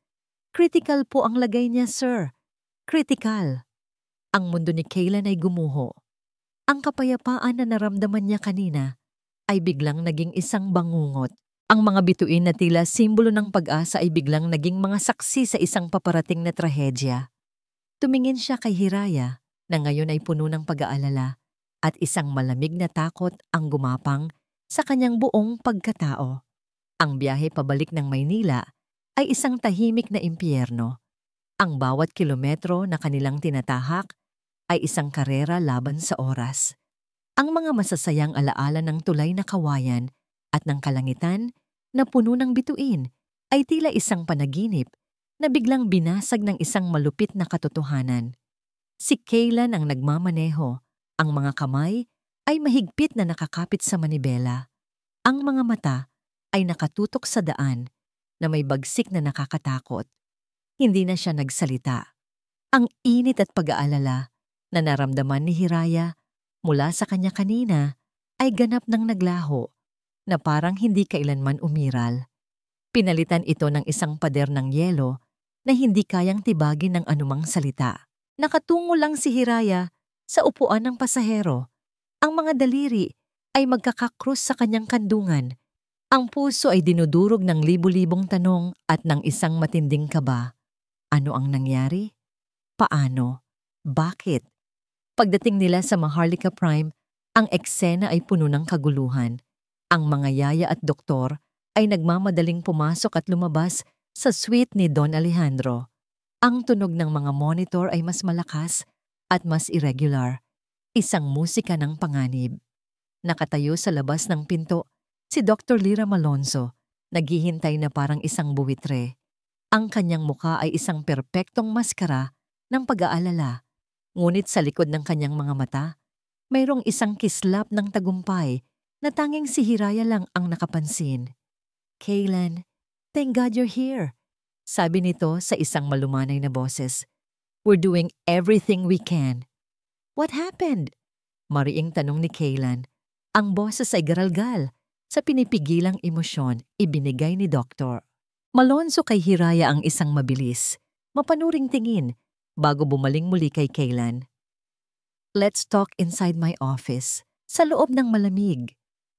S1: Critical po ang lagay niya, sir. Critical. Ang mundo ni Kaylan ay gumuho. Ang kapayapaan na naramdaman niya kanina ay biglang naging isang bangungot. Ang mga bituin na tila simbolo ng pag-asa ay biglang naging mga saksi sa isang paparating na trahedya. Tumingin siya kay Hiraya na ngayon ay puno ng pag-aalala at isang malamig na takot ang gumapang sa kanyang buong pagkatao. Ang biyahe pabalik ng Maynila ay isang tahimik na impyerno. Ang bawat kilometro na kanilang tinatahak ay isang karera laban sa oras. Ang mga masasayang alaala ng tulay na kawayan at ng kalangitan na puno ng bituin ay tila isang panaginip na biglang binasag ng isang malupit na katotohanan. Si Kaylan ang nagmamaneho, ang mga kamay ay mahigpit na nakakapit sa manibela. Ang mga mata ay nakatutok sa daan na may bagsik na nakakatakot. Hindi na siya nagsalita. Ang init at pag-aalala na naramdaman ni Hiraya mula sa kanya kanina ay ganap ng naglaho na parang hindi kailanman umiral. Pinalitan ito ng isang pader ng yelo na hindi kayang tibagin ng anumang salita. Nakatungo lang si Hiraya Sa upuan ng pasahero, ang mga daliri ay magkakakrus sa kanyang kandungan. Ang puso ay dinudurog ng libu-libong tanong at ng isang matinding kaba. Ano ang nangyari? Paano? Bakit? Pagdating nila sa Maharlika Prime, ang eksena ay puno ng kaguluhan. Ang mga yaya at doktor ay nagmamadaling pumasok at lumabas sa suite ni Don Alejandro. Ang tunog ng mga monitor ay mas malakas at mas irregular. Isang musika ng panganib. Nakatayo sa labas ng pinto, si Dr. Lira Malonzo, naghihintay na parang isang buwitre. Ang kanyang muka ay isang perpektong maskara ng pag-aalala. Ngunit sa likod ng kanyang mga mata, mayroong isang kislap ng tagumpay na tanging si Hiraya lang ang nakapansin. "Kaylan, thank God you're here," sabi nito sa isang malumanay na boses. "We're doing everything we can." "What happened?" Mariing tanong ni Kaylan. Ang boses ay garalgal. Sa pinipigilang emosyon, ibinigay ni Doktor Malonzo kay Hiraya ang isang mabilis, mapanuring tingin bago bumaling muli kay Kaylan. "Let's talk inside my office," sa loob ng malamig.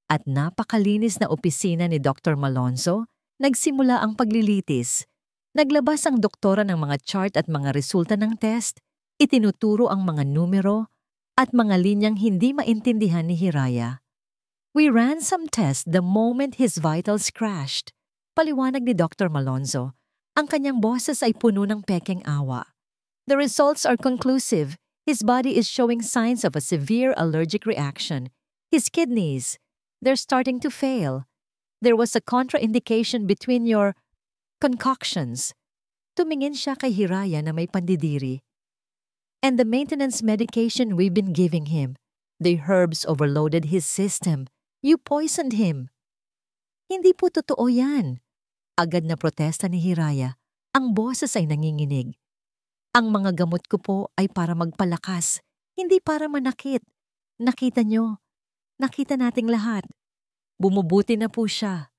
S1: At napakalinis na opisina ni Dr. Malonzo, nagsimula ang paglilitis. Naglabas ang doktora ng mga chart at mga resulta ng test, itinuturo ang mga numero at mga linyang hindi maintindihan ni Hiraya. "We ran some tests the moment his vitals crashed," paliwanag ni Dr. Malonzo. Ang kanyang boses ay puno ng pekeng awa. "The results are conclusive. His body is showing signs of a severe allergic reaction. His kidneys, they're starting to fail. There was a contraindication between your concoctions." Tumingin siya kay Hiraya na may pandidiri. "And the maintenance medication we've been giving him. The herbs overloaded his system. You poisoned him." "Hindi po totoo yan." Agad na protesta ni Hiraya. Ang boses ay nanginginig. "Ang mga gamot ko po ay para magpalakas, hindi para manakit. Nakita nyo. Nakita nating lahat. Bumubuti na po siya."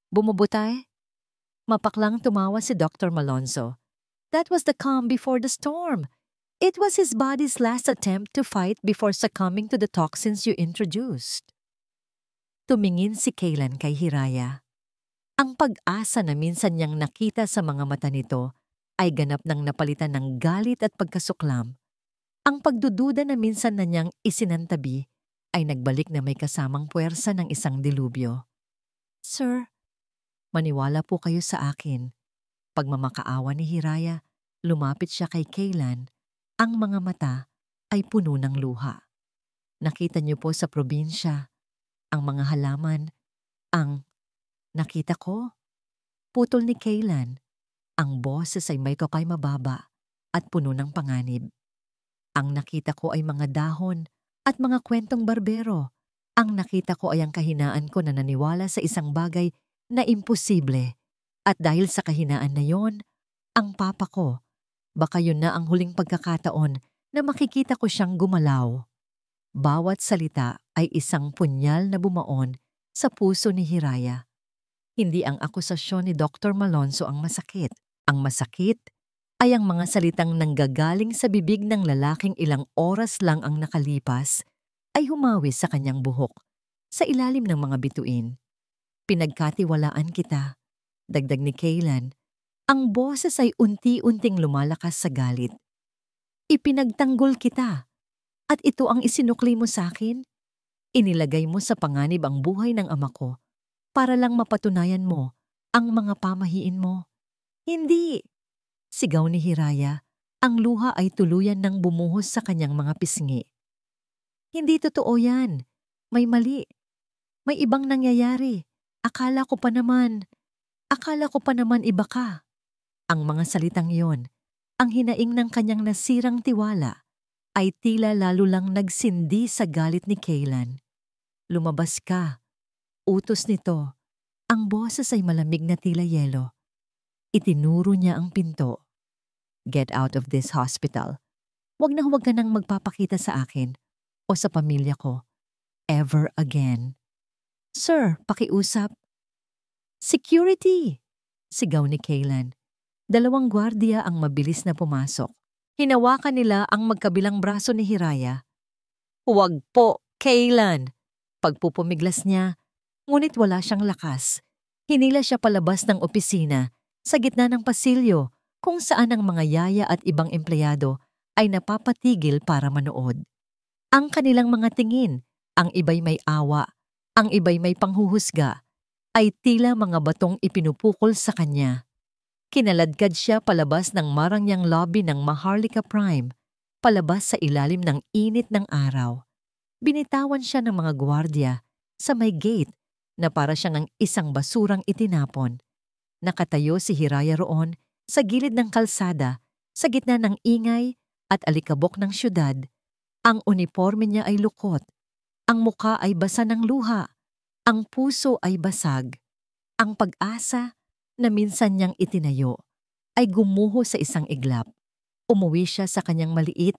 S1: "Bumubutay?" Mapaklang tumawa si Dr. Malonzo. "That was the calm before the storm. It was his body's last attempt to fight before succumbing to the toxins you introduced." Tumingin si Kaylan kay Hiraya. Ang pag-asa na minsan niyang nakita sa mga mata nito ay ganap nang napalitan ng galit at pagkasuklam. Ang pagdududa na minsan na niyang isinantabi ay nagbalik na may kasamang puwersa ng isang dilubyo. "Sir, maniwala po kayo sa akin." Pagmamakaawa ni Hiraya, lumapit siya kay Kaylan. Ang mga mata ay puno ng luha. "Nakita niyo po sa probinsya, ang mga halaman, ang..." "Nakita ko." Putol ni Kaylan. Ang boses ay may kakay mababa at puno ng panganib. "Ang nakita ko ay mga dahon at mga kwentong barbero. Ang nakita ko ay ang kahinaan ko na naniwala sa isang bagay na imposible. At dahil sa kahinaan na yon, ang papa ko, baka yun na ang huling pagkakataon na makikita ko siyang gumalaw." Bawat salita ay isang punyal na bumaon sa puso ni Hiraya. Hindi ang akusasyon ni Dr. Malonzo ang masakit. Ang masakit ay ang mga salitang nanggagaling sa bibig ng lalaking ilang oras lang ang nakalipas ay humawis sa kanyang buhok sa ilalim ng mga bituin. "Pinagkatiwalaan kita," dagdag ni Kaylan. Ang boses ay unti-unting lumalakas sa galit. "Ipinagtanggol kita. At ito ang isinukli mo sa akin? Inilagay mo sa panganib ang buhay ng ama ko para lang mapatunayan mo ang mga pamahiin mo." "Hindi!" sigaw ni Hiraya. Ang luha ay tuluyan ng bumuhos sa kanyang mga pisngi. "Hindi totoo yan. May mali. May ibang nangyayari. Akala ko pa naman iba ka." Ang mga salitang yon, ang hinaing ng kanyang nasirang tiwala, ay tila lalo lang nagsindi sa galit ni Kaylan. "Lumabas ka." Utos nito. Ang boses ay malamig na tila yelo. Itinuro niya ang pinto. "Get out of this hospital. Huwag ka nang magpapakita sa akin o sa pamilya ko. Ever again." "Sir, pakiusap." "Security!" sigaw ni Kaylan. 2 gwardiya ang mabilis na pumasok. Hinawakan nila ang magkabilang braso ni Hiraya. "Huwag po, kailan?" Pagpupumiglas niya, ngunit wala siyang lakas. Hinila siya palabas ng opisina sa gitna ng pasilyo kung saan ang mga yaya at ibang empleyado ay napapatigil para manood. Ang kanilang mga tingin, ang iba'y may awa, ang iba'y may panghuhusga, ay tila mga batong ipinupukol sa kanya. Kinaladkad siya palabas ng marangyang lobby ng Maharlika Prime, palabas sa ilalim ng init ng araw. Binitawan siya ng mga gwardya sa may gate na para siyang ang isang basurang itinapon. Nakatayo si Hiraya roon sa gilid ng kalsada, sa gitna ng ingay at alikabok ng syudad. Ang uniforme niya ay lukot, ang muka ay basa ng luha, ang puso ay basag. Ang pag-asa na minsan niyang itinayo ay gumuho sa isang iglap. Umuwi siya sa kanyang maliit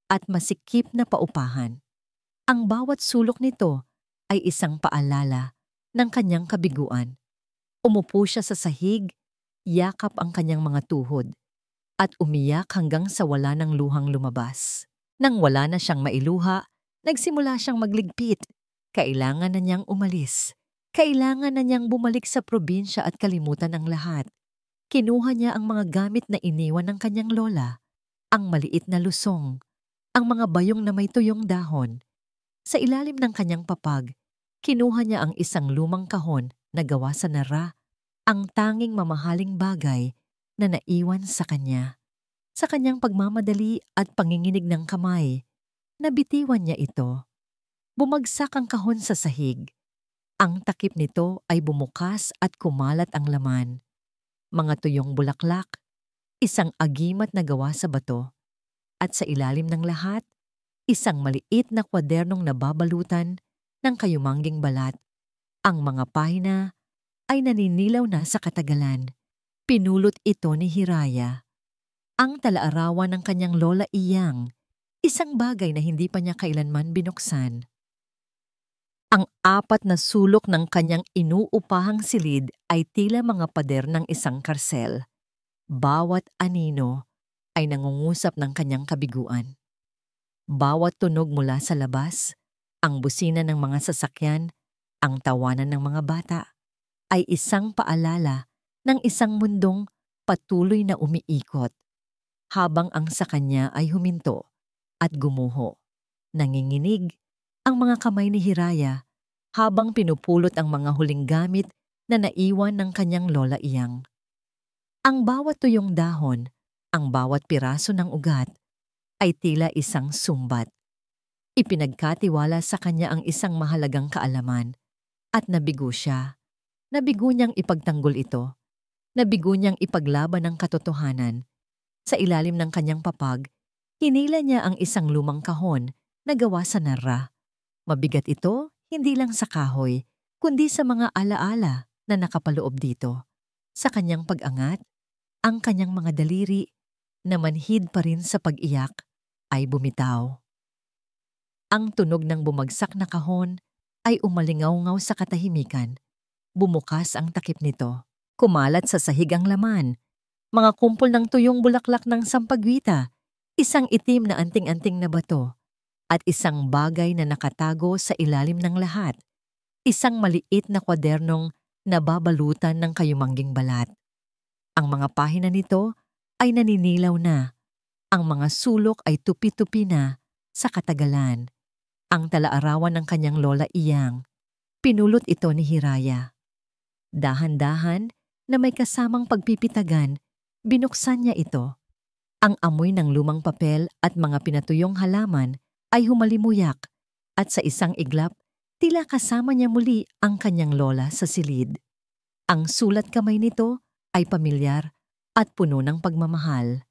S1: at masikip na paupahan. Ang bawat sulok nito ay isang paalala ng kanyang kabiguan. Umupo siya sa sahig, yakap ang kanyang mga tuhod, at umiyak hanggang sa wala ng luhang lumabas. Nang wala na siyang mailuha, nagsimula siyang magligpit. Kailangan na niyang umalis. Kailangan na niyang bumalik sa probinsya at kalimutan ang lahat. Kinuha niya ang mga gamit na iniwan ng kanyang lola, ang maliit na lusong, ang mga bayong na may tuyong dahon. Sa ilalim ng kanyang papag, kinuha niya ang isang lumang kahon na gawa sa nara, ang tanging mamahaling bagay na naiwan sa kanya. Sa kanyang pagmamadali at panginginig ng kamay, nabitiwan niya ito. Bumagsak ang kahon sa sahig. Ang takip nito ay bumukas at kumalat ang laman. Mga tuyong bulaklak, isang agimat na gawa sa bato, at sa ilalim ng lahat, isang maliit na kwadernong nababalutan ng kayumangging balat. Ang mga pahina ay naninilaw na sa katagalan. Pinulot ito ni Hiraya. Ang talaarawan ng kanyang lola Iyang, isang bagay na hindi pa niya kailanman binuksan. Ang apat na sulok ng kanyang inuupahang silid ay tila mga pader ng isang karsel. Bawat anino ay nangungusap ng kanyang kabiguan. Bawat tunog mula sa labas, ang busina ng mga sasakyan, ang tawanan ng mga bata, ay isang paalala ng isang mundong patuloy na umiikot, habang ang sa kanya ay huminto at gumuho. Nanginginig ang mga kamay ni Hiraya habang pinupulot ang mga huling gamit na naiwan ng kanyang lola Iyang. Ang bawat tuyong dahon, ang bawat piraso ng ugat, ay tila isang sumbat. Ipinagkatiwala sa kanya ang isang mahalagang kaalaman, at nabigo siya. Nabigo niyang ipagtanggol ito. Nabigo niyang ipaglaban ang katotohanan. Sa ilalim ng kanyang papag, hinila niya ang isang lumang kahon na gawa sa nara. Mabigat ito, hindi lang sa kahoy, kundi sa mga alaala na nakapaloob dito. Sa kanyang pag-angat, ang kanyang mga daliri na manhid pa rin sa pag-iyak ay bumitaw. Ang tunog ng bumagsak na kahon ay umalingaw-ngaw sa katahimikan. Bumukas ang takip nito. Kumalat sa sahig ang laman. Mga kumpol ng tuyong bulaklak ng sampagwita, isang itim na anting-anting na bato, at isang bagay na nakatago sa ilalim ng lahat. Isang maliit na kwadernong nababalutan ng kayumangging balat. Ang mga pahina nito ay naninilaw na. Ang mga sulok ay tupi-tupi na sa katagalan. Ang talaarawan ng kanyang lola Iyang, pinulot ito ni Hiraya. Dahan-dahan na may kasamang pagpipitagan, binuksan niya ito. Ang amoy ng lumang papel at mga pinatuyong halaman ay humalimuyak, at sa isang iglap, tila kasama niya muli ang kanyang lola sa silid. Ang sulat kamay nito ay pamilyar at puno ng pagmamahal.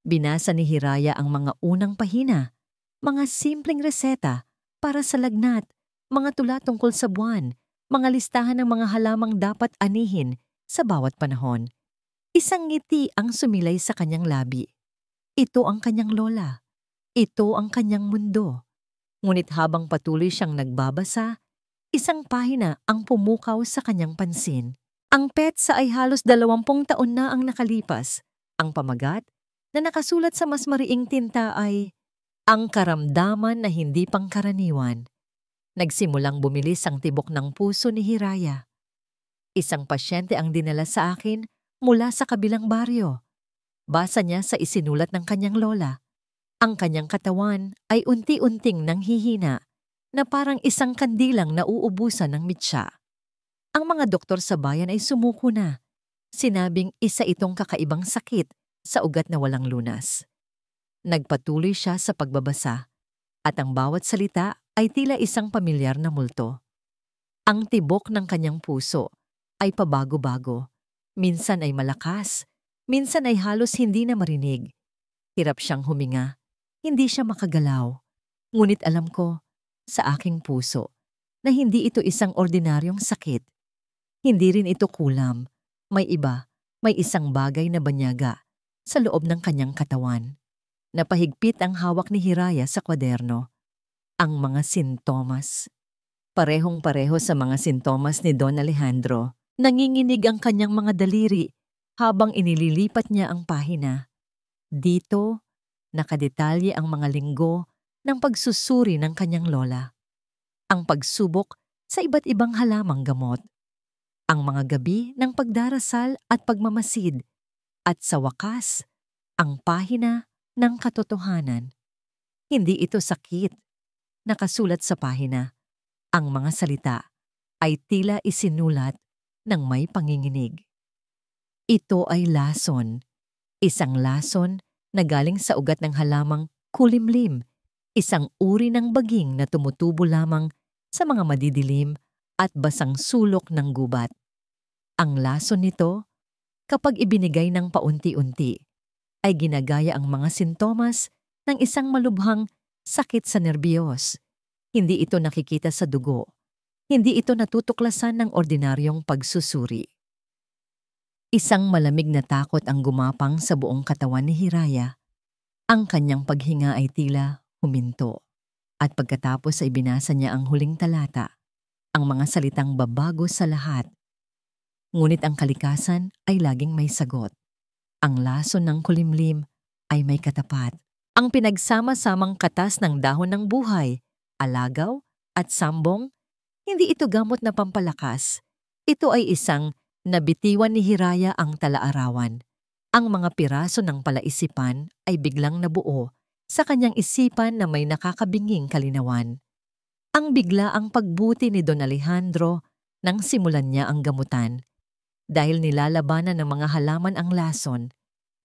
S1: Binasa ni Hiraya ang mga unang pahina, mga simpleng reseta para sa lagnat, mga tula tungkol sa buwan, mga listahan ng mga halamang dapat anihin sa bawat panahon. Isang ngiti ang sumilay sa kanyang labi. Ito ang kanyang lola. Ito ang kanyang mundo. Ngunit habang patuloy siyang nagbabasa, isang pahina ang pumukaw sa kanyang pansin. Ang petsa ay halos 20 taon na ang nakalipas. Ang pamagat, na nakasulat sa mas mariing tinta ay ang karamdaman na hindi pangkaraniwan. Nagsimulang bumilis ang tibok ng puso ni Hiraya. Isang pasyente ang dinala sa akin mula sa kabilang baryo. Basa niya sa isinulat ng kanyang lola. Ang kanyang katawan ay unti-unting nanghihina na parang isang kandilang nauubusan ng mitsa. Ang mga doktor sa bayan ay sumuko na. Sinabing isa itong kakaibang sakit sa ugat na walang lunas. Nagpatuloy siya sa pagbabasa at ang bawat salita ay tila isang pamilyar na multo. Ang tibok ng kanyang puso ay pabago-bago. Minsan ay malakas, minsan ay halos hindi na marinig. Hirap siyang huminga, hindi siya makagalaw. Ngunit alam ko, sa aking puso, na hindi ito isang ordinaryong sakit. Hindi rin ito kulam. May iba, may isang bagay na banyaga sa loob ng kanyang katawan. Napahigpit ang hawak ni Hiraya sa kwaderno. Ang mga sintomas. Parehong-pareho sa mga sintomas ni Don Alejandro. Nanginginig ang kanyang mga daliri habang inililipat niya ang pahina. Dito, nakadetalye ang mga linggo ng pagsusuri ng kanyang lola. Ang pagsubok sa iba't ibang halamang gamot. Ang mga gabi ng pagdarasal at pagmamasid. At sa wakas, ang pahina ng katotohanan. Hindi ito sakit. Nakasulat sa pahina. Ang mga salita ay tila isinulat ng may panginginig. Ito ay lason. Isang lason na galing sa ugat ng halamang kulimlim. Isang uri ng baging na tumutubo lamang sa mga madidilim at basang sulok ng gubat. Ang lason nito, kapag ibinigay ng paunti-unti, ay ginagaya ang mga sintomas ng isang malubhang sakit sa nerbiyos. Hindi ito nakikita sa dugo. Hindi ito natutuklasan ng ordinaryong pagsusuri. Isang malamig na takot ang gumapang sa buong katawan ni Hiraya. Ang kanyang paghinga ay tila huminto. At pagkatapos ay binasa niya ang huling talata, ang mga salitang babago sa lahat. Ngunit ang kalikasan ay laging may sagot. Ang lason ng kulimlim ay may katapat. Ang pinagsama-samang katas ng dahon ng buhay, alagaw at sambong, hindi ito gamot na pampalakas. Ito ay isang nabitiwan ni Hiraya ang talaarawan. Ang mga piraso ng palaisipan ay biglang nabuo sa kanyang isipan na may nakakabinging kalinawan. Ang biglaang pagbuti ni Don Alejandro nang simulan niya ang gamutan. Dahil nilalabanan ng mga halaman ang lason,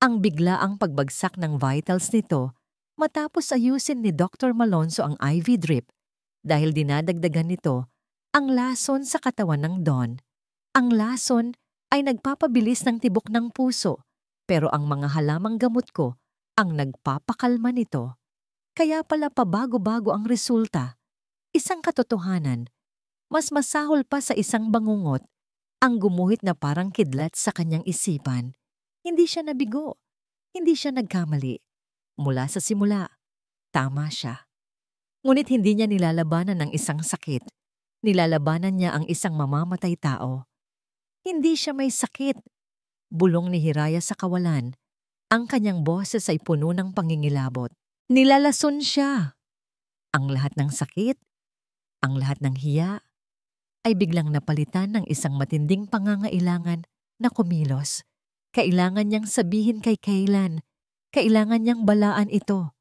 S1: ang biglaang pagbagsak ng vitals nito matapos ayusin ni Dr. Malonzo ang IV drip dahil dinadagdagan nito ang lason sa katawan ng Don. Ang lason ay nagpapabilis ng tibok ng puso, pero ang mga halamang gamot ko ang nagpapakalma nito. Kaya pala pabago-bago ang resulta. Isang katotohanan, mas masahol pa sa isang bangungot, ang gumuhit na parang kidlat sa kanyang isipan. Hindi siya nabigo, hindi siya nagkamali. Mula sa simula, tama siya. Ngunit hindi niya nilalabanan ng isang sakit. Nilalabanan niya ang isang mamamatay tao. Hindi siya may sakit. Bulong ni Hiraya sa kawalan. Ang kanyang boses ay puno ng pangingilabot. Nilalason siya. Ang lahat ng sakit, ang lahat ng hiya, ay biglang napalitan ng isang matinding pangangailangan na kumilos. Kailangan niyang sabihin kay Kaylan. Kailangan niyang balaan ito.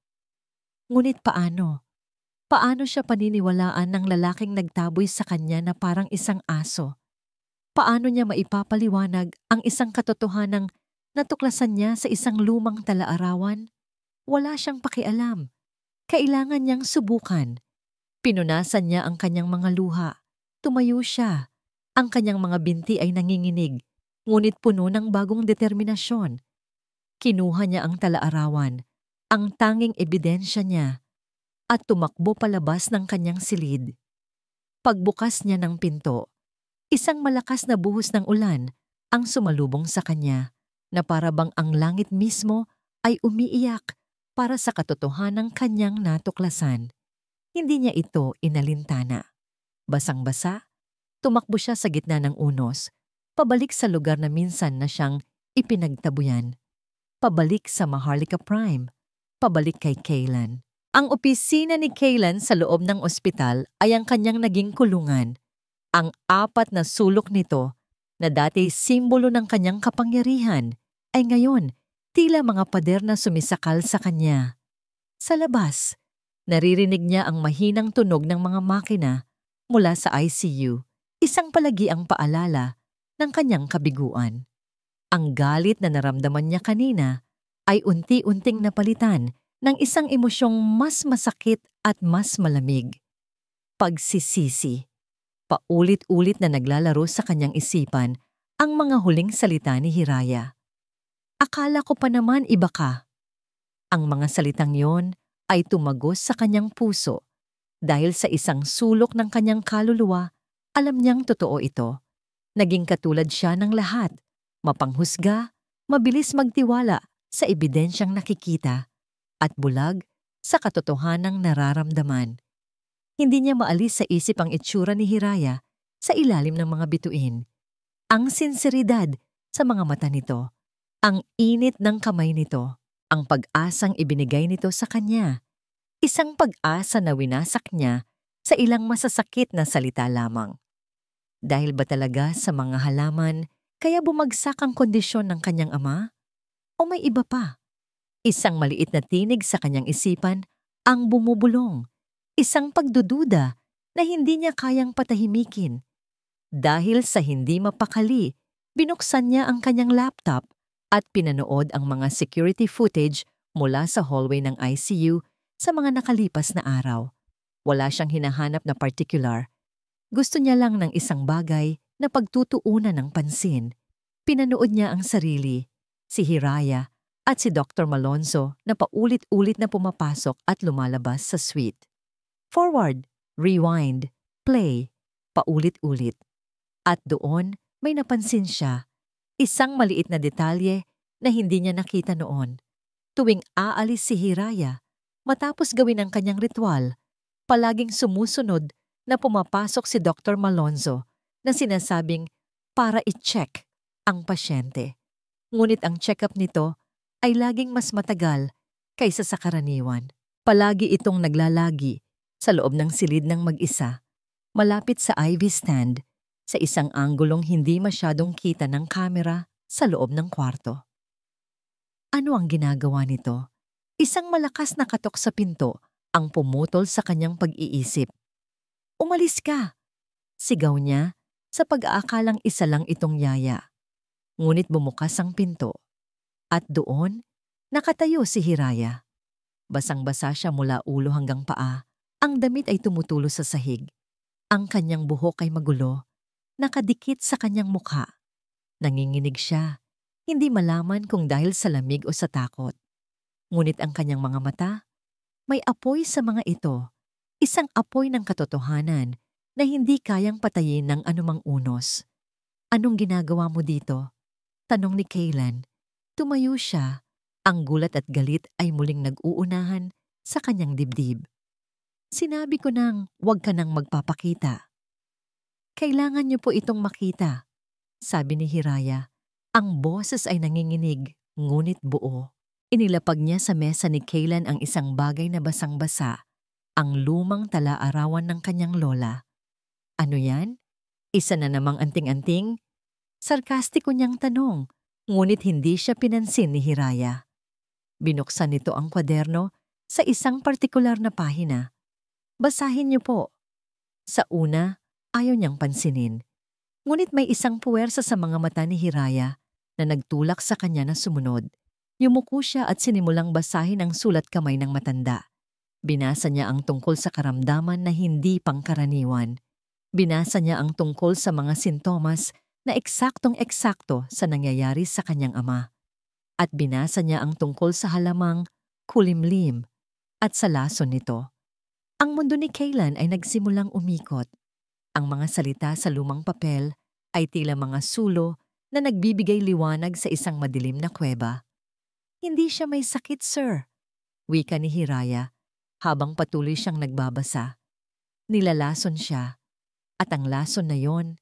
S1: Ngunit paano? Paano siya paniniwalaan ng lalaking nagtaboy sa kanya na parang isang aso? Paano niya maipapaliwanag ang isang katotohanang natuklasan niya sa isang lumang talaarawan? Wala siyang pakialam. Kailangan niyang subukan. Pinunasan niya ang kanyang mga luha. Tumayo siya. Ang kanyang mga binti ay nanginginig, ngunit puno ng bagong determinasyon. Kinuha niya ang talaarawan, ang tanging ebidensya niya, at tumakbo palabas ng kanyang silid. Pagbukas niya ng pinto, isang malakas na buhos ng ulan ang sumalubong sa kanya, na para bang ang langit mismo ay umiiyak para sa katotohanang kanyang natuklasan. Hindi niya ito inalintana. Basang-basa, tumakbo siya sa gitna ng unos, pabalik sa lugar na minsan na siyang ipinagtabuyan. pabalik sa Maharlika Prime, pabalik kay Kaylan. Ang opisina ni Kaylan sa loob ng ospital ay ang kanyang naging kulungan. Ang 4 na sulok nito na dati simbolo ng kanyang kapangyarihan ay ngayon tila mga pader na sumisakal sa kanya. Sa labas, naririnig niya ang mahinang tunog ng mga makina mula sa ICU, isang palagiang paalala ng kanyang kabiguan. Ang galit na naramdaman niya kanina ay unti-unting napalitan ng isang emosyong mas masakit at mas malamig. Pagsisisi. Paulit-ulit na naglalaro sa kanyang isipan ang mga huling salita ni Hiraya. Akala ko pa naman iba ka. Ang mga salitang yon ay tumagos sa kanyang puso dahil sa isang sulok ng kanyang kaluluwa, alam niyang totoo ito. Naging katulad siya ng lahat, mapanghusga, mabilis magtiwala sa ebidensyang nakikita, at bulag sa katotohanang nararamdaman. Hindi niya maalis sa isip ang itsura ni Hiraya sa ilalim ng mga bituin. Ang sinseridad sa mga mata nito, ang init ng kamay nito, ang pag-asang ibinigay nito sa kanya. Isang pag-asa na winasak niya sa ilang masasakit na salita lamang. Dahil ba talaga sa mga halaman kaya bumagsak ang kondisyon ng kanyang ama? O may iba pa? Isang maliit na tinig sa kanyang isipan ang bumubulong. Isang pagdududa na hindi niya kayang patahimikin. Dahil sa hindi mapakali, binuksan niya ang kanyang laptop at pinanood ang mga security footage mula sa hallway ng ICU sa mga nakalipas na araw. Wala siyang hinahanap na particular. Gusto niya lang ng isang bagay na pagtutuunan ng pansin. Pinanood niya ang sarili, si Hiraya at si Dr. Malonzo na paulit-ulit na pumapasok at lumalabas sa suite. Forward, rewind, play, paulit-ulit. At doon may napansin siya, isang maliit na detalye na hindi niya nakita noon. Tuwing aalis si Hiraya, matapos gawin ang kanyang ritual, palaging sumusunod na pumapasok si Dr. Malonzo na sinasabing para i-check ang pasyente. Ngunit ang check-up nito ay laging mas matagal kaysa sa karaniwan. Palagi itong naglalagi sa loob ng silid ng mag-isa, malapit sa IV stand, sa isang anggulong hindi masyadong kita ng kamera sa loob ng kwarto. Ano ang ginagawa nito? Isang malakas na katok sa pinto ang pumutol sa kanyang pag-iisip. "Umalis ka!" sigaw niya sa pag-aakalang isa lang itong yaya. Ngunit bumukas ang pinto. At doon, nakatayo si Hiraya. Basang-basa siya mula ulo hanggang paa. Ang damit ay tumutulo sa sahig. Ang kanyang buhok ay magulo, nakadikit sa kanyang mukha. Nanginginig siya, hindi malaman kung dahil sa lamig o sa takot. Ngunit ang kanyang mga mata, may apoy sa mga ito. Isang apoy ng katotohanan na hindi kayang patayin ng anumang unos. "Anong ginagawa mo dito?" tanong ni Kaylan. Tumayo siya. Ang gulat at galit ay muling nag-uunahan sa kanyang dibdib. "Sinabi ko nang huwag ka nang magpapakita." "Kailangan niyo po itong makita," sabi ni Hiraya. Ang boses ay nanginginig, ngunit buo. Inilapag niya sa mesa ni Kaylan ang isang bagay na basang-basa, ang lumang tala-arawan ng kanyang lola. "Ano yan? Isa na namang anting-anting?" Sarkastiko niyang tanong, ngunit hindi siya pinansin ni Hiraya. Binuksan nito ang kwaderno sa isang partikular na pahina. "Basahin niyo po." Sa una, ayaw niyang pansinin. Ngunit may isang puwersa sa mga mata ni Hiraya na nagtulak sa kanya na sumunod. Yumuko siya at sinimulang basahin ang sulat kamay ng matanda. Binasa niya ang tungkol sa karamdaman na hindi pangkaraniwan. Binasa niya ang tungkol sa mga sintomas na eksaktong-eksakto sa nangyayari sa kanyang ama. At binasa niya ang tungkol sa halamang kulimlim at sa lason nito. Ang mundo ni Kaylan ay nagsimulang umikot. Ang mga salita sa lumang papel ay tila mga sulo na nagbibigay liwanag sa isang madilim na kuweba. "Hindi siya may sakit, sir," wika ni Hiraya habang patuloy siyang nagbabasa. Nilalason siya, at ang lason na yon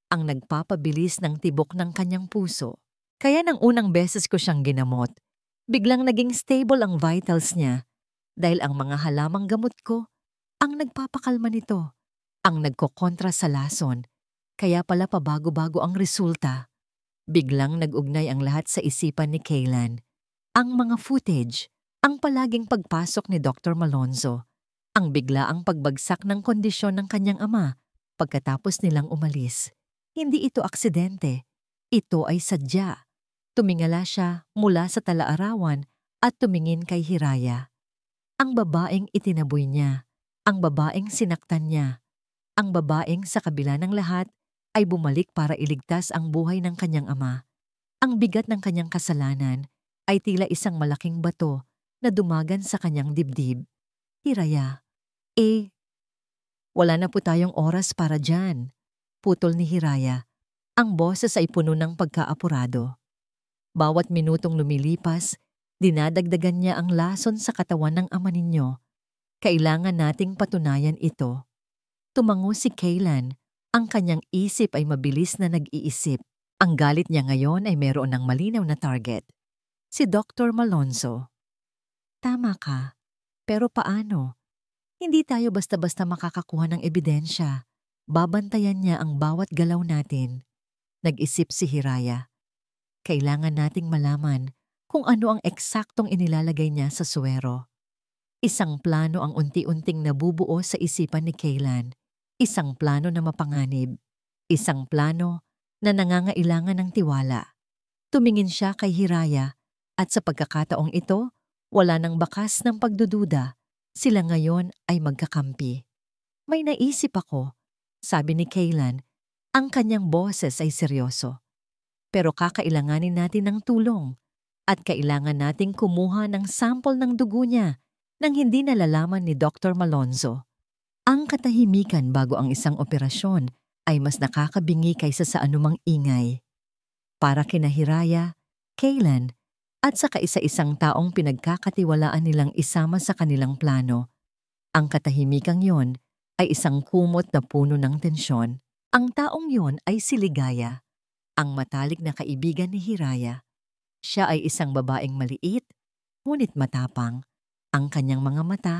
S1: ang nagpapabilis ng tibok ng kanyang puso. "Kaya nang unang beses ko siyang ginamot, Biglang naging stable ang vitals niya dahil ang mga halamang gamot ko ang nagpapakalma nito, ang nagkokontra sa lason. Kaya pala pabago-bago ang resulta. Biglang nag-ugnay ang lahat sa isipan ni Kaylan. Ang mga footage, ang palaging pagpasok ni Dr. Malonzo, ang biglaang pagbagsak ng kondisyon ng kanyang ama pagkatapos nilang umalis. Hindi ito aksidente. Ito ay sadya. Tumingala siya mula sa talaarawan at tumingin kay Hiraya. Ang babaeng itinaboy niya, ang babaeng sinaktan niya, ang babaeng sa kabila ng lahat ay bumalik para iligtas ang buhay ng kanyang ama. Ang bigat ng kanyang kasalanan ay tila isang malaking bato na dumagan sa kanyang dibdib. Hiraya, wala na po tayong oras para dyan. Putol ni Hiraya. Ang boses ay puno ng pagkaapurado. Bawat minutong lumilipas, dinadagdagan niya ang lason sa katawan ng ama ninyo. Kailangan nating patunayan ito. Tumango si Kaylan. Ang kanyang isip ay mabilis na nag-iisip. Ang galit niya ngayon ay meron ng malinaw na target. Si Dr. Malonzo. Tama ka. Pero paano? Hindi tayo basta-basta makakakuha ng ebidensya. Babantayan niya ang bawat galaw natin. Nag-isip si Hiraya. Kailangan nating malaman kung ano ang eksaktong inilalagay niya sa suwero. Isang plano ang unti-unting nabubuo sa isipan ni Kaylan. Isang plano na mapanganib. Isang plano na nangangailangan ng tiwala. Tumingin siya kay Hiraya at sa pagkakataong ito, wala nang bakas ng pagdududa. Sila ngayon ay magkakampi. May naisip ako, sabi ni Kaylan. Ang kanyang boses ay seryoso. Pero kakailanganin natin ng tulong at kailangan nating kumuha ng sample ng dugo niya nang hindi nalalaman ni Dr. Malonzo. Ang katahimikan bago ang isang operasyon ay mas nakakabingi kaysa sa anumang ingay. Para kina Hiraya, Kaylan, at sa kaisa-isang taong pinagkakatiwalaan nilang isama sa kanilang plano, ang katahimikang yon ay isang kumot na puno ng tensyon. Ang taong yon ay si Ligaya, ang matalik na kaibigan ni Hiraya. Siya ay isang babaeng maliit, ngunit matapang. Ang kanyang mga mata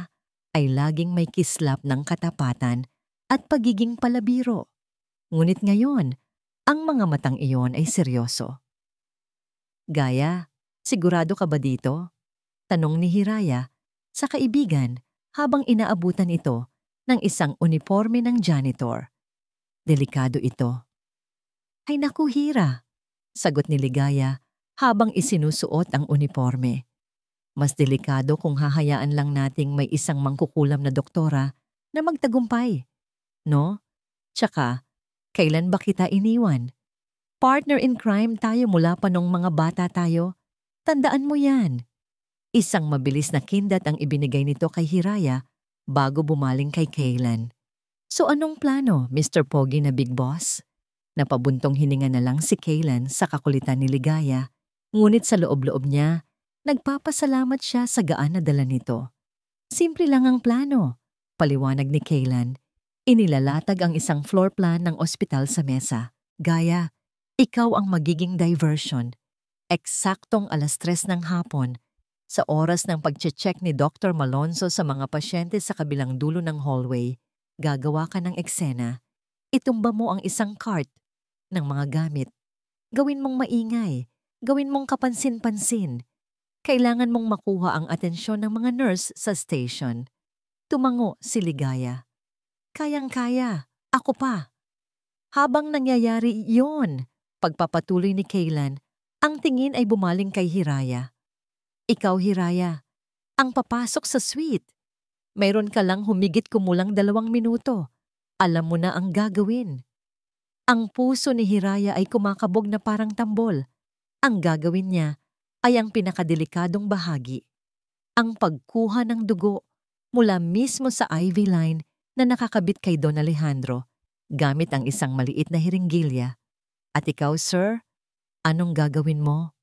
S1: ay laging may kislap ng katapatan at pagiging palabiro. Ngunit ngayon, ang mga matang iyon ay seryoso. Gaya, sigurado ka ba dito? Tanong ni Hiraya sa kaibigan habang inaabutan ito ng isang uniforme ng janitor. Delikado ito. Ay naku, Hira, sagot ni Ligaya habang isinusuot ang uniforme. Mas delikado kung hahayaan lang nating may isang mangkukulam na doktora na magtagumpay. No? Tsaka, kailan ba kita iniwan? Partner in crime tayo mula pa nung mga bata tayo. Tandaan mo yan. Isang mabilis na kindat ang ibinigay nito kay Hiraya bago bumaling kay Kaylan. So anong plano, Mr. Pogi na Big Boss? Napabuntong hininga na lang si Kaylan sa kakulitan ni Ligaya, ngunit sa loob-loob niya, nagpapasalamat siya sa gaan na dala nito. Simple lang ang plano, paliwanag ni Kaylan. Inilalatag ang isang floor plan ng ospital sa mesa. Gaya, ikaw ang magiging diversion. Eksaktong 3:00 ng hapon, sa oras ng pagche-check ni Dr. Malonzo sa mga pasyente sa kabilang dulo ng hallway, gagawa ka ng eksena. Itumba mo ang isang cart ng mga gamit. Gawin mong maingay. Gawin mong kapansin-pansin. Kailangan mong makuha ang atensyon ng mga nurse sa station. Tumango si Ligaya. Kayang-kaya. Ako pa. Habang nangyayari iyon, pagpapatuloy ni Kaylan, ang tingin ay bumaling kay Hiraya. Ikaw, Hiraya, ang papasok sa suite. Mayroon ka lang humigit kumulang 2 minuto. Alam mo na ang gagawin. Ang puso ni Hiraya ay kumakabog na parang tambol. Ang gagawin niya ay ang pinakadelikadong bahagi. Ang pagkuha ng dugo mula mismo sa IV line na nakakabit kay Don Alejandro gamit ang isang maliit na hiringgilya. At ikaw, sir, anong gagawin mo?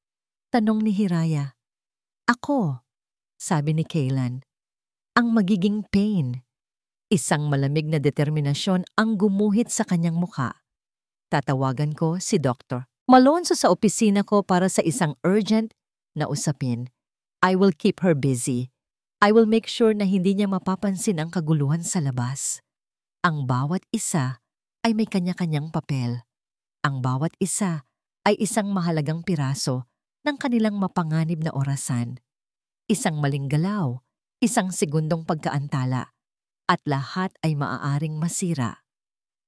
S1: Tanong ni Hiraya. Ako, sabi ni Kaylan. Ang magiging pain. Isang malamig na determinasyon ang gumuhit sa kanyang mukha. Tatawagan ko si Dr. Malonzo sa opisina ko para sa isang urgent na usapin. I will keep her busy. I will make sure na hindi niya mapapansin ang kaguluhan sa labas. Ang bawat isa ay may kanya-kanyang papel. Ang bawat isa ay isang mahalagang piraso ng kanilang mapanganib na orasan. Isang maling galaw, isang segundong pagkaantala, at lahat ay maaaring masira.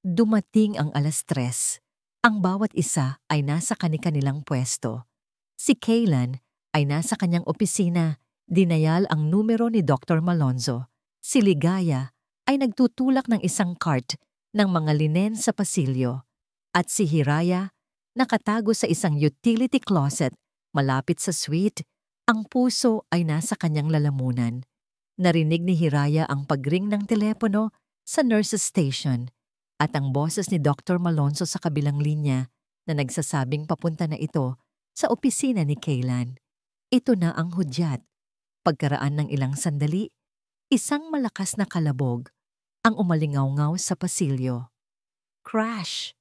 S1: Dumating ang 3:00. Ang bawat isa ay nasa kani-kanilang pwesto. Si Kaylan ay nasa kanyang opisina, dinayal ang numero ni Dr. Malonzo. Si Ligaya ay nagtutulak ng isang cart ng mga linen sa pasilyo. At si Hiraya, nakatago sa isang utility closet malapit sa suite, ang puso ay nasa kanyang lalamunan. Narinig ni Hiraya ang pagring ng telepono sa nurse's station at ang boses ni Dr. Malonzo sa kabilang linya na nagsasabing papunta na ito sa opisina ni Kaylan. Ito na ang hudyat. Pagkaraan ng ilang sandali, isang malakas na kalabog ang umalingaw-ngaw sa pasilyo. Crash!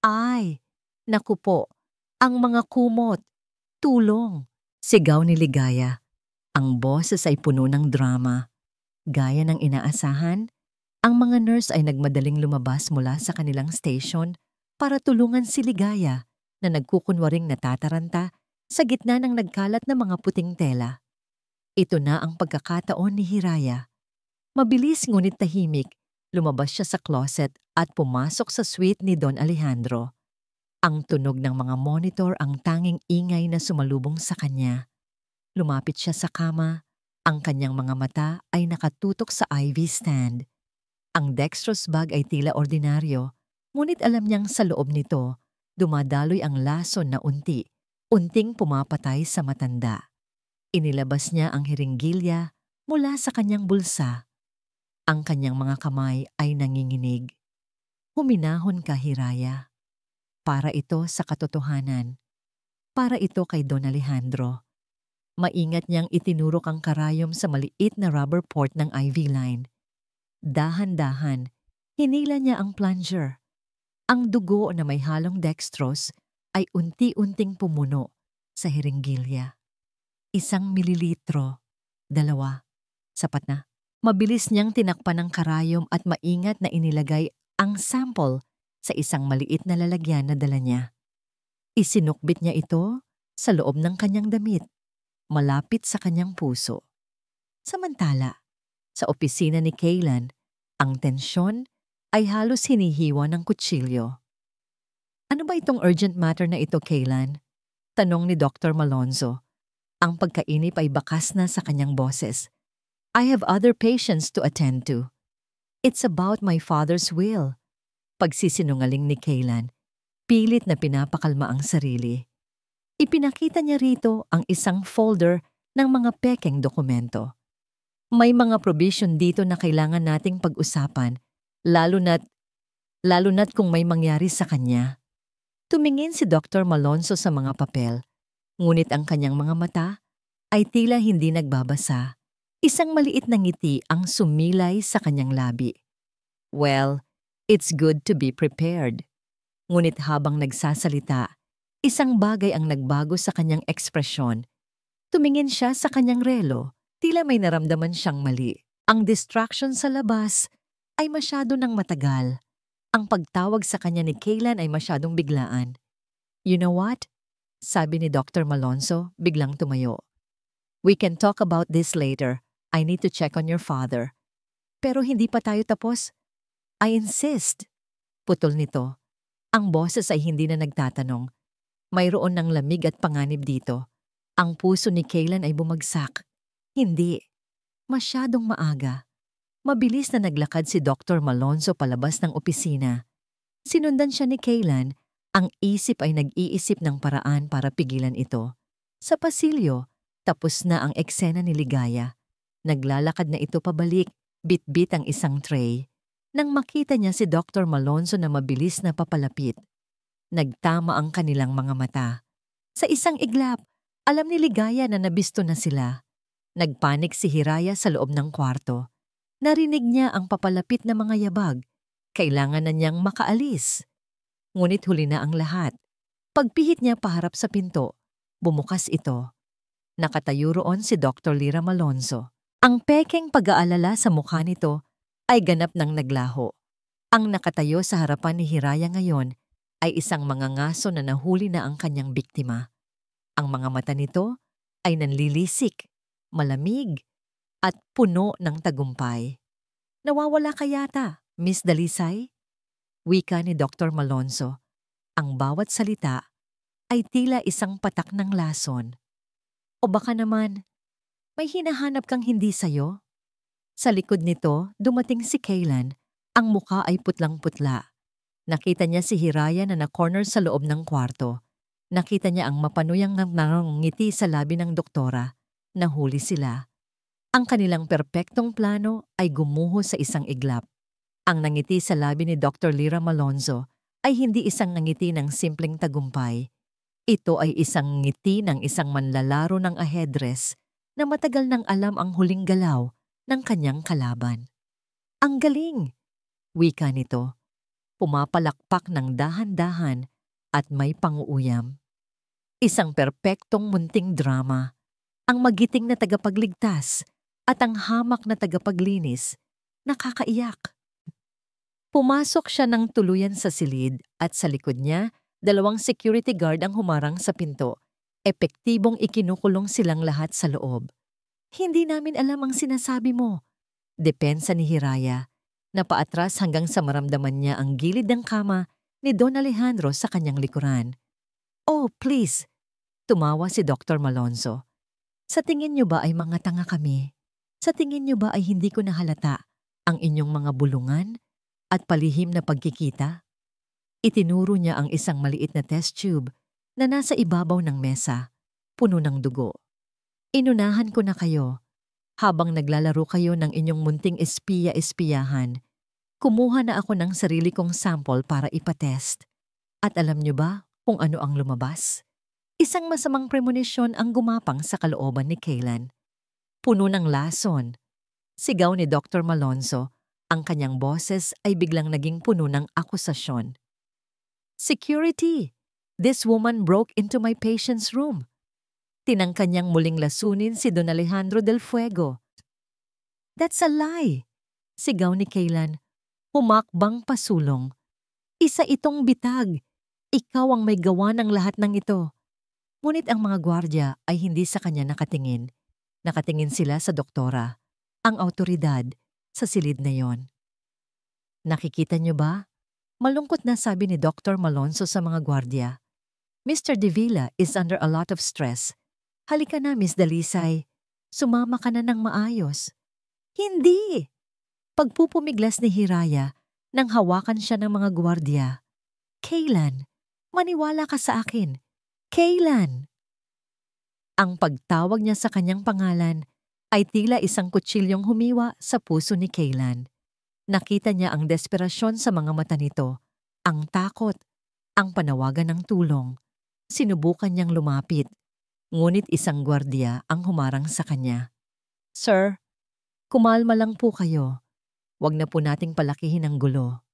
S1: Ay! Naku po! Ang mga kumot! Tulong! Sigaw ni Ligaya. Ang boses ay puno ng drama. Gaya ng inaasahan, ang mga nurse ay nagmadaling lumabas mula sa kanilang station para tulungan si Ligaya na nagkukunwaring natataranta sa gitna ng nagkalat na mga puting tela. Ito na ang pagkakataon ni Hiraya. Mabilis ngunit tahimik, lumabas siya sa closet at pumasok sa suite ni Don Alejandro. Ang tunog ng mga monitor ang tanging ingay na sumalubong sa kanya. Lumapit siya sa kama, ang kanyang mga mata ay nakatutok sa IV stand. Ang dextrose bag ay tila ordinaryo, ngunit alam niyang sa loob nito, dumadaloy ang lason na unting pumapatay sa matanda. Inilabas niya ang hiringgilya mula sa kanyang bulsa. Ang kanyang mga kamay ay nanginginig. Huminahon ka, Hiraya. Para ito sa katotohanan. Para ito kay Don Alejandro. Maingat niyang itinurok ang karayom sa maliit na rubber port ng IV line. Dahan-dahan, hinila niya ang plunger. Ang dugo na may halong dextrose ay unti-unting pumuno sa hiringgilya. 1 mililitro, 2, sapat na. Mabilis niyang tinakpan ang karayom at maingat na inilagay ang sample sa isang maliit na lalagyan na dala niya. Isinukbit niya ito sa loob ng kanyang damit, malapit sa kanyang puso. Samantala, sa opisina ni Kaylan, ang tensyon ay halos hinihiwa ng kutsilyo. Ano ba itong urgent matter na ito, Kaylan? Tanong ni Dr. Malonzo. Ang pagkainip ay bakas na sa kanyang boses. I have other patients to attend to. It's about my father's will. Pagsisinungaling ni Kaylan, pilit na pinapakalma ang sarili. Ipinakita niya rito ang isang folder ng mga pekeng dokumento. May mga provision dito na kailangan nating pag-usapan, lalo na't kung may mangyari sa kanya. Tumingin si Dr. Malonzo sa mga papel, ngunit ang kanyang mga mata ay tila hindi nagbabasa. Isang maliit na ngiti ang sumilay sa kanyang labi. Well, it's good to be prepared. Ngunit habang nagsasalita, isang bagay ang nagbago sa kanyang ekspresyon. Tumingin siya sa kanyang relo, tila may naramdaman siyang mali. Ang distraction sa labas ay masyado nang matagal. Ang pagtawag sa kanya ni Kaylan ay masyadong biglaan. You know what? Sabi ni Dr. Malonzo, biglang tumayo. We can talk about this later. I need to check on your father. Pero hindi pa tayo tapos. I insist. Putol nito. Ang boses ay hindi na nagtatanong. Mayroon ng lamig at panganib dito. Ang puso ni Kaylan ay bumagsak. Hindi. Masyadong maaga. Mabilis na naglakad si Dr. Malonzo palabas ng opisina. Sinundan siya ni Kaylan. Ang isip ay nag-iisip ng paraan para pigilan ito. Sa pasilyo, tapos na ang eksena ni Ligaya. Naglalakad na ito pabalik, bit-bit ang isang tray. Nang makita niya si Dr. Malonzo na mabilis na papalapit, nagtama ang kanilang mga mata. Sa isang iglap, alam ni Ligaya na nabisto na sila. Nagpanik si Hiraya sa loob ng kwarto. Narinig niya ang papalapit na mga yabag. Kailangan na niyang makaalis. Ngunit huli na ang lahat. Pagpihit niya paharap sa pinto, bumukas ito. Nakatayo roon si Dr. Lira Malonzo. Ang pekeng pag-aalala sa mukha nito ay ganap ng naglaho. Ang nakatayo sa harapan ni Hiraya ngayon ay isang mangangaso na nahuli na ang kanyang biktima. Ang mga mata nito ay nanlilisik, malamig, at puno ng tagumpay. Nawawala ka yata, Miss Dalisay? Wika ni Dr. Malonzo. Ang bawat salita ay tila isang patak ng lason. O baka naman, may hinahanap kang hindi sayo? Sa likod nito, dumating si Kaylan. Ang muka ay putlang-putla. Nakita niya si Hiraya na na-corner sa loob ng kwarto. Nakita niya ang mapanuyang ngiti sa labi ng doktora. Nahuli sila. Ang kanilang perpektong plano ay gumuho sa isang iglap. Ang nangiti sa labi ni Dr. Lira Malonzo ay hindi isang ngiti ng simpleng tagumpay. Ito ay isang ngiti ng isang manlalaro ng ajedrez na matagal nang alam ang huling galaw ng kanyang kalaban. Ang galing! Wika nito. Pumapalakpak ng dahan-dahan at may panguuyam. Isang perpektong munting drama. Ang magiting na tagapagligtas at ang hamak na tagapaglinis. Nakakaiyak. Pumasok siya ng tuluyan sa silid at sa likod niya, 2 security guard ang humarang sa pinto. Epektibong ikinukulong silang lahat sa loob. Hindi namin alam ang sinasabi mo. Depensa ni Hiraya. Napaatras hanggang sa maramdaman niya ang gilid ng kama ni Don Alejandro sa kanyang likuran. Oh, please! Tumawa si Dr. Malonzo. Sa tingin niyo ba ay mga tanga kami? Sa tingin niyo ba ay hindi ko nahalata ang inyong mga bulungan at palihim na pagkikita? Itinuro niya ang isang maliit na test tube na nasa ibabaw ng mesa, puno ng dugo. Inunahan ko na kayo. Habang naglalaro kayo ng inyong munting espiya-espiyahan, kumuha na ako ng sarili kong sample para ipatest. At alam niyo ba kung ano ang lumabas? Isang masamang premonition ang gumapang sa kalooban ni Kaylan. Puno ng lason. Sigaw ni Dr. Malonzo, ang kanyang boses ay biglang naging puno ng akusasyon. Security! This woman broke into my patient's room. Tinangka niyang muling lasunin si Don Alejandro del Fuego. That's a lie! Sigaw ni Kaylan. Humakbang pasulong. Isa itong bitag. Ikaw ang may gawa ng lahat ng ito. Ngunit ang mga gwardya ay hindi sa kanya nakatingin. Nakatingin sila sa doktora, ang awtoridad, sa silid na yon. Nakikita niyo ba? Malungkot na sabi ni Dr. Malonzo sa mga gwardya. Mr. De Villa is under a lot of stress. Halika na, Miss Dalisay. Sumama ka na ng maayos. Hindi! Pagpupumiglas ni Hiraya nang hawakan siya ng mga gwardya. Kaylan, maniwala ka sa akin. Kaylan! Ang pagtawag niya sa kanyang pangalan ay tila isang kutsilyong humiwa sa puso ni Kaylan. Nakita niya ang desperasyon sa mga mata nito, ang takot, ang panawagan ng tulong. Sinubukan niyang lumapit, ngunit isang gwardya ang humarang sa kanya. Sir, kumalma lang po kayo. Huwag na po nating palakihin ang gulo.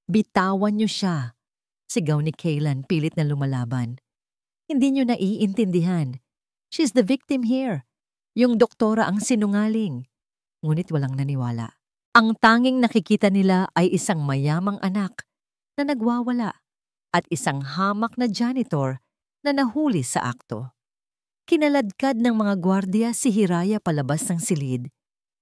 S1: Bitawan niyo siya, sigaw ni Kaylan pilit na lumalaban. Hindi niyo naiintindihan. She's the victim here. Yung doktora ang sinungaling. Ngunit walang naniwala. Ang tanging nakikita nila ay isang mayamang anak na nagwawala at isang hamak na janitor na nahuli sa akto. Kinaladkad ng mga gwardya si Hiraya palabas ng silid.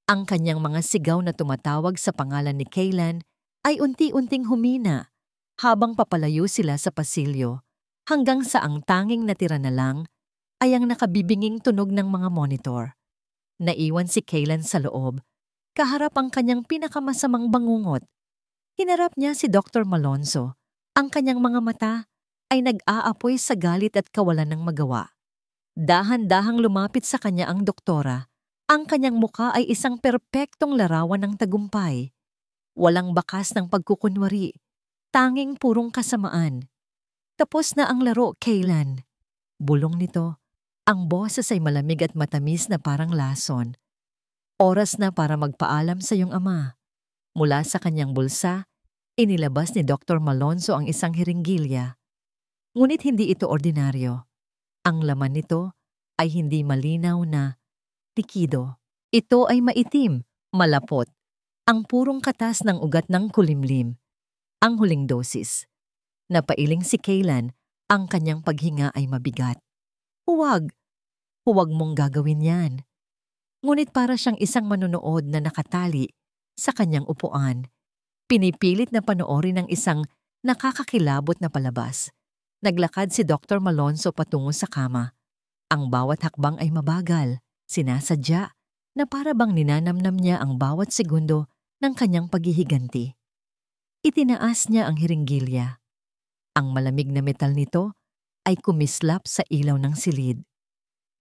S1: Ang kanyang mga sigaw na tumatawag sa pangalan ni Kaylan ay unti-unting humina habang papalayo sila sa pasilyo hanggang sa ang tanging natira na lang ay ang nakabibinging tunog ng mga monitor. Naiwan si Kaylan sa loob. Kaharap ang kanyang pinakamasamang bangungot. Hinarap niya si Dr. Malonzo. Ang kanyang mga mata ay nag-aapoy sa galit at kawalan ng magawa. Dahan-dahang lumapit sa kanya ang doktora. Ang kanyang muka ay isang perpektong larawan ng tagumpay. Walang bakas ng pagkukunwari. Tanging purong kasamaan. Tapos na ang laro, Kaylan. Bulong nito. Ang boses ay malamig at matamis na parang lason. Oras na para magpaalam sa iyong ama. Mula sa kanyang bulsa, inilabas ni Dr. Malonzo ang isang hiringgilya. Ngunit hindi ito ordinaryo. Ang laman nito ay hindi malinaw na likido. Ito ay maitim, malapot, ang purong katas ng ugat ng kulimlim, ang huling dosis. Napailing si Kaylan, ang kanyang paghinga ay mabigat. Huwag, huwag mong gagawin yan. Ngunit para siyang isang manonood na nakatali sa kanyang upuan, pinipilit na panoorin ng isang nakakakilabot na palabas. Naglakad si Dr. Malonzo patungo sa kama. Ang bawat hakbang ay mabagal, sinasadya, na para bang ninanamnam niya ang bawat segundo ng kanyang paghihiganti. Itinaas niya ang hiringgilya. Ang malamig na metal nito ay kumislap sa ilaw ng silid.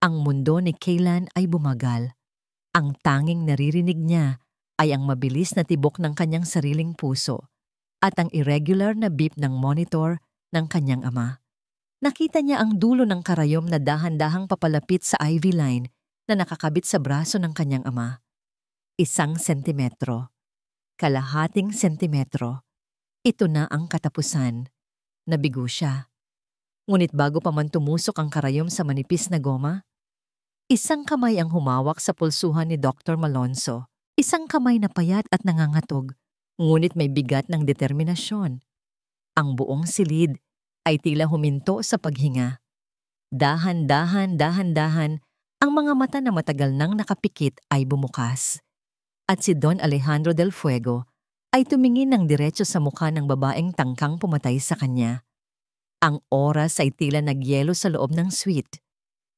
S1: Ang mundo ni Kaylan ay bumagal. Ang tanging naririnig niya ay ang mabilis na tibok ng kanyang sariling puso at ang irregular na beep ng monitor ng kanyang ama. Nakita niya ang dulo ng karayom na dahan-dahang papalapit sa IV line na nakakabit sa braso ng kanyang ama. 1 sentimetro. Kalahating sentimetro. Ito na ang katapusan. Nabigo siya. Ngunit bago pa man tumusok ang karayom sa manipis na goma, isang kamay ang humawak sa pulsuhan ni Dr. Malonzo. Isang kamay na payat at nangangatog, ngunit may bigat ng determinasyon. Ang buong silid ay tila huminto sa paghinga. Dahan-dahan, ang mga mata na matagal nang nakapikit ay bumukas. At si Don Alejandro del Fuego ay tumingin ng diretso sa mukha ng babaeng tangkang pumatay sa kanya. Ang oras ay tila nagyelo sa loob ng suite.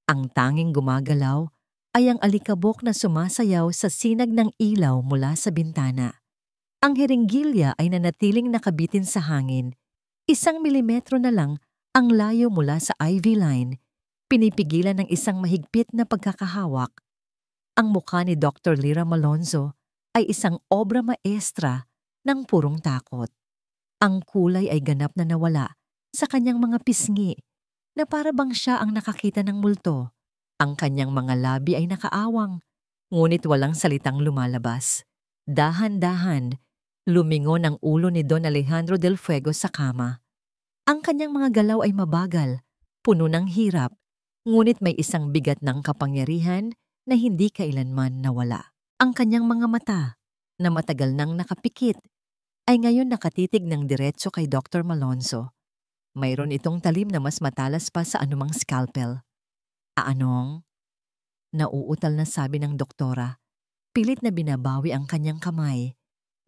S1: Ang tanging gumagalaw ay ang alikabok na sumasayaw sa sinag ng ilaw mula sa bintana. Ang hiringgilya ay nanatiling nakabitin sa hangin. 1 milimetro na lang ang layo mula sa IV line, pinipigilan ng isang mahigpit na pagkakahawak. Ang mukha ni Dr. Lira Malonzo ay isang obra maestra ng purong takot. Ang kulay ay ganap na nawala sa kanyang mga pisngi na para bang siya ang nakakita ng multo. Ang kanyang mga labi ay nakaawang, ngunit walang salitang lumalabas. Dahan-dahan, lumingon ang ulo ni Don Alejandro del Fuego sa kama. Ang kanyang mga galaw ay mabagal, puno ng hirap, ngunit may isang bigat ng kapangyarihan na hindi kailanman nawala. Ang kanyang mga mata, na matagal nang nakapikit, ay ngayon nakatitig ng diretso kay Dr. Malonzo. Mayroon itong talim na mas matalas pa sa anumang scalpel. Aanong? Nauutal na sabi ng doktora. Pilit na binabawi ang kanyang kamay.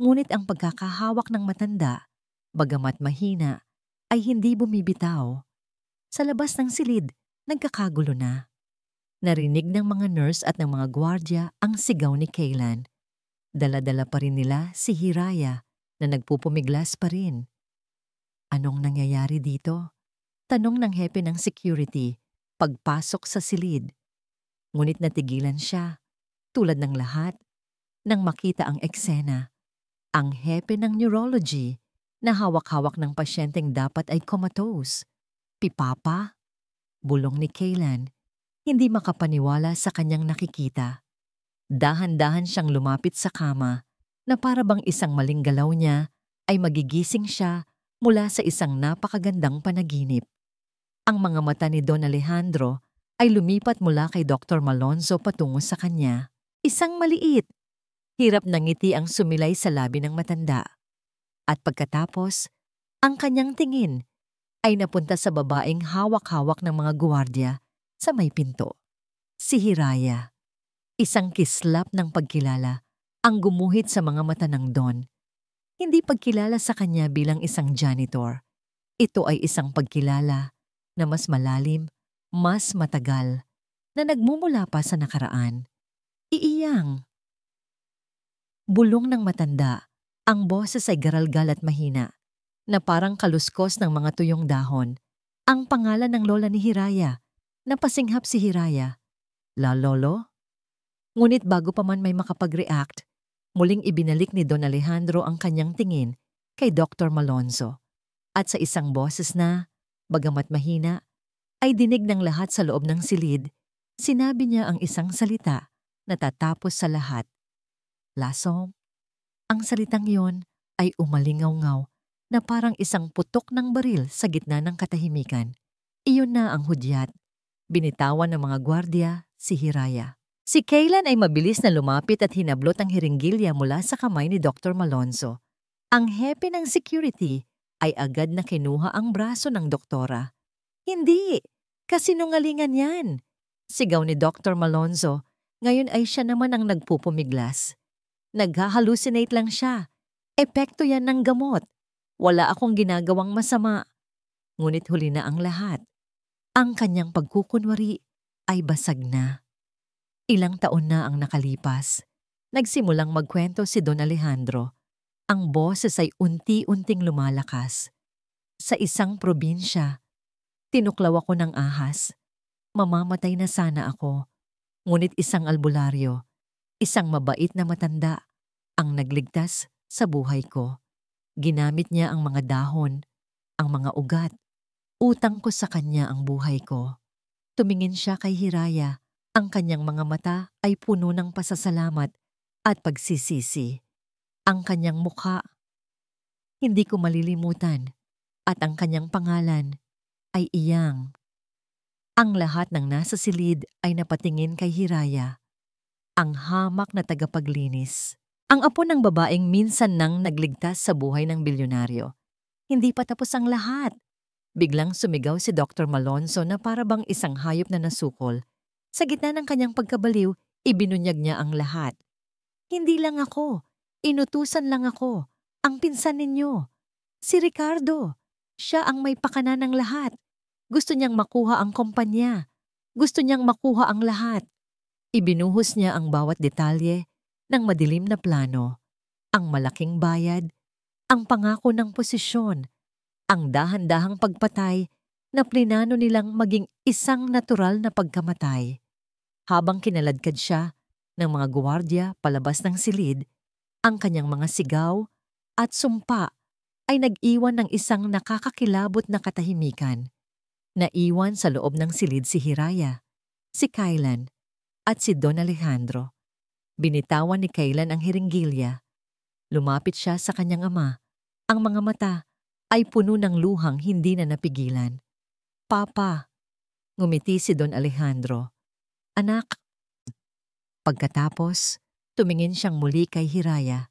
S1: Ngunit ang pagkakahawak ng matanda, bagamat mahina, ay hindi bumibitaw. Sa labas ng silid, nagkakagulo na. Narinig ng mga nurse at ng mga gwardya ang sigaw ni Kaylan. Dala-dala pa rin nila si Hiraya na nagpupumiglas pa rin. Anong nangyayari dito? Tanong ng hepe ng security pagpasok sa silid. Ngunit natigilan siya, tulad ng lahat, nang makita ang eksena. Ang hepe ng neurology na hawak-hawak ng pasyenteng dapat ay comatose. Pipapa? Bulong ni Kaylan, hindi makapaniwala sa kanyang nakikita. Dahan-dahan siyang lumapit sa kama na para bang isang maling galaw niya ay magigising siya mula sa isang napakagandang panaginip. Ang mga mata ni Don Alejandro ay lumipat mula kay Dr. Malonzo patungo sa kanya. Isang maliit, hirap na ngiti ang sumilay sa labi ng matanda. At pagkatapos, ang kanyang tingin ay napunta sa babaeng hawak-hawak ng mga guwardiya sa may pinto. Si Hiraya. Isang kislap ng pagkilala ang gumuhit sa mga mata ng Don. Hindi pagkilala sa kanya bilang isang janitor. Ito ay isang pagkilala na mas malalim, mas matagal, na nagmumula pa sa nakaraan. Iiyang. Bulong ng matanda, ang boses ay garalgal at mahina, na parang kaluskos ng mga tuyong dahon. Ang pangalan ng lola ni Hiraya, napasinghap si Hiraya. La Lolo? Ngunit bago pa man may makapag-react, muling ibinalik ni Don Alejandro ang kanyang tingin kay Dr. Malonzo. At sa isang boses na, bagamat mahina, ay dinig ng lahat sa loob ng silid, sinabi niya ang isang salita na tatapos sa lahat. Lasom. Ang salitang iyon ay umalingaw-ngaw na parang isang putok ng baril sa gitna ng katahimikan. Iyon na ang hudyat. Binitawan ng mga gwardya si Hiraya. Si Kaylan ay mabilis na lumapit at hinablot ang hiringgilya mula sa kamay ni Dr. Malonzo. Ang hepe ng security ay agad na kinuha ang braso ng doktora. Hindi! Kasinungalingan yan! Sigaw ni Dr. Malonzo. Ngayon ay siya naman ang nagpupumiglas. Naghahalucinate lang siya. Epekto yan ng gamot. Wala akong ginagawang masama. Ngunit huli na ang lahat. Ang kanyang pagkukunwari ay basag na. Ilang taon na ang nakalipas. Nagsimulang magkwento si Don Alejandro. Ang boses ay unti-unting lumalakas. Sa isang probinsya, tinuklaw ako ng ahas. Mamamatay na sana ako. Ngunit isang albularyo, isang mabait na matanda, ang nagligtas sa buhay ko. Ginamit niya ang mga dahon, ang mga ugat. Utang ko sa kanya ang buhay ko. Tumingin siya kay Hiraya. Ang kanyang mga mata ay puno ng pasasalamat at pagsisisi. Ang kanyang mukha, hindi ko malilimutan, at ang kanyang pangalan ay Iyang. Ang lahat ng nasa silid ay napatingin kay Hiraya, ang hamak na tagapaglinis. Ang apo ng babaeng minsan nang nagligtas sa buhay ng bilyonaryo. Hindi pa tapos ang lahat. Biglang sumigaw si Dr. Malonzo na para bang isang hayop na nasukol. Sa gitna ng kanyang pagkabaliw, ibinunyag niya ang lahat. Hindi lang ako. Inutusan lang ako. Ang pinsan ninyo. Si Ricardo. Siya ang may pakana ng lahat. Gusto niyang makuha ang kumpanya. Gusto niyang makuha ang lahat. Ibinuhos niya ang bawat detalye ng madilim na plano. Ang malaking bayad, ang pangako ng posisyon, ang dahan-dahang pagpatay na plinano nilang maging isang natural na pagkamatay. Habang kinaladkad siya ng mga gwardiya palabas ng silid, ang kanyang mga sigaw at sumpa ay nag-iwan ng isang nakakakilabot na katahimikan. Naiwan sa loob ng silid si Hiraya, si Kaylan, at si Don Alejandro. Binitawan ni Kaylan ang hiringgilya. Lumapit siya sa kanyang ama. Ang mga mata ay puno ng luhang hindi na napigilan. Papa, ngumiti si Don Alejandro. Anak. Pagkatapos, tumingin siyang muli kay Hiraya,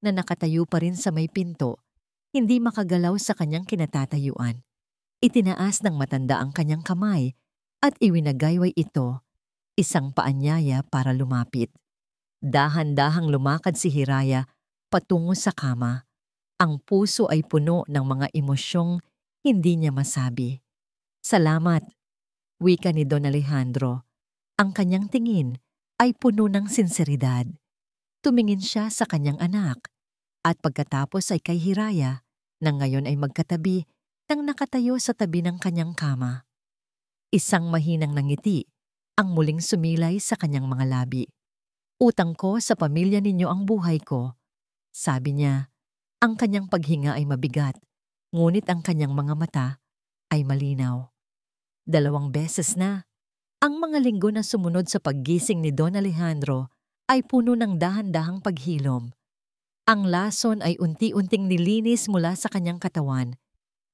S1: na nakatayo pa rin sa may pinto, hindi makagalaw sa kanyang kinatatayuan. Itinaas ng matanda ang kanyang kamay at iwinagayway ito, isang paanyaya para lumapit. Dahan-dahang lumakad si Hiraya patungo sa kama. Ang puso ay puno ng mga emosyong hindi niya masabi. Salamat, wika ni Don Alejandro. Ang kanyang tingin ay puno ng sinseridad. Tumingin siya sa kanyang anak at pagkatapos ay kay Hiraya na ngayon ay magkatabi nang nakatayo sa tabi ng kanyang kama. Isang mahinang nangiti ang muling sumilay sa kanyang mga labi. Utang ko sa pamilya ninyo ang buhay ko, sabi niya. Ang kanyang paghinga ay mabigat, ngunit ang kanyang mga mata ay malinaw. 2 beses na. Ang mga linggo na sumunod sa paggising ni Don Alejandro ay puno ng dahan-dahang paghilom. Ang lason ay unti-unting nilinis mula sa kanyang katawan.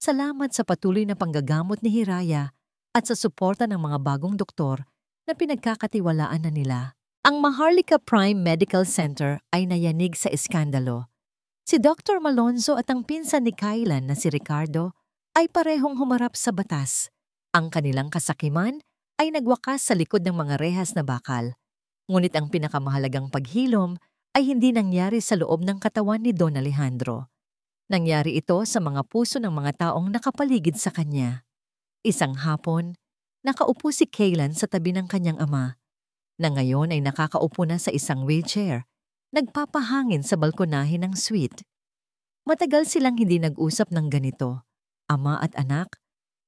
S1: Salamat sa patuloy na panggagamot ni Hiraya at sa suporta ng mga bagong doktor na pinagkakatiwalaan na nila. Ang Maharlika Prime Medical Center ay nayanig sa iskandalo. Si Dr. Malonzo at ang pinsan ni Kaylan na si Ricardo ay parehong humarap sa batas. Ang kanilang kasakiman ay nagwakas sa likod ng mga rehas na bakal. Ngunit ang pinakamahalagang paghilom ay hindi nangyari sa loob ng katawan ni Don Alejandro. Nangyari ito sa mga puso ng mga taong nakapaligid sa kanya. Isang hapon, nakaupo si Kaylan sa tabi ng kanyang ama, na ngayon ay nakakaupo na sa isang wheelchair, nagpapahangin sa balkonahe ng suite. Matagal silang hindi nag-usap ng ganito, ama at anak.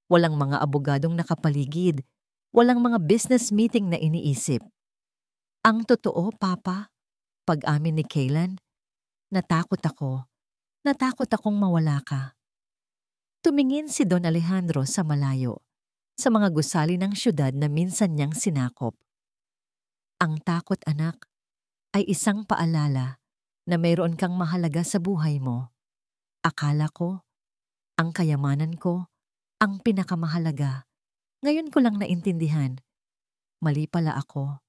S1: Walang mga abogadong nakapaligid, walang mga business meeting na iniisip. Ang totoo, Papa, pag-amin ni Kaylan, natakot ako. Natakot akong mawala ka. Tumingin si Don Alejandro sa malayo, sa mga gusali ng syudad na minsan niyang sinakop. Ang takot, anak, ay isang paalala na mayroon kang mahalaga sa buhay mo. Akala ko, ang kayamanan ko, ang pinakamahalaga. Ngayon ko lang naintindihan. Mali pala ako.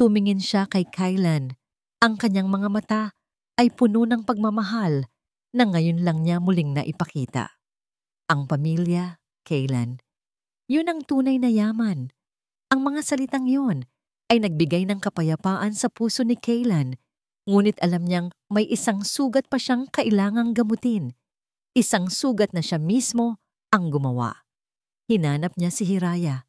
S1: Tumingin siya kay Kylan. Ang kanyang mga mata ay puno ng pagmamahal na ngayon lang niya muling naipakita. Ang pamilya, Kylan, yun ang tunay na yaman. Ang mga salitang yun ay nagbigay ng kapayapaan sa puso ni Kylan, ngunit alam niyang may isang sugat pa siyang kailangang gamutin. Isang sugat na siya mismo ang gumawa. Hinanap niya si Hiraya.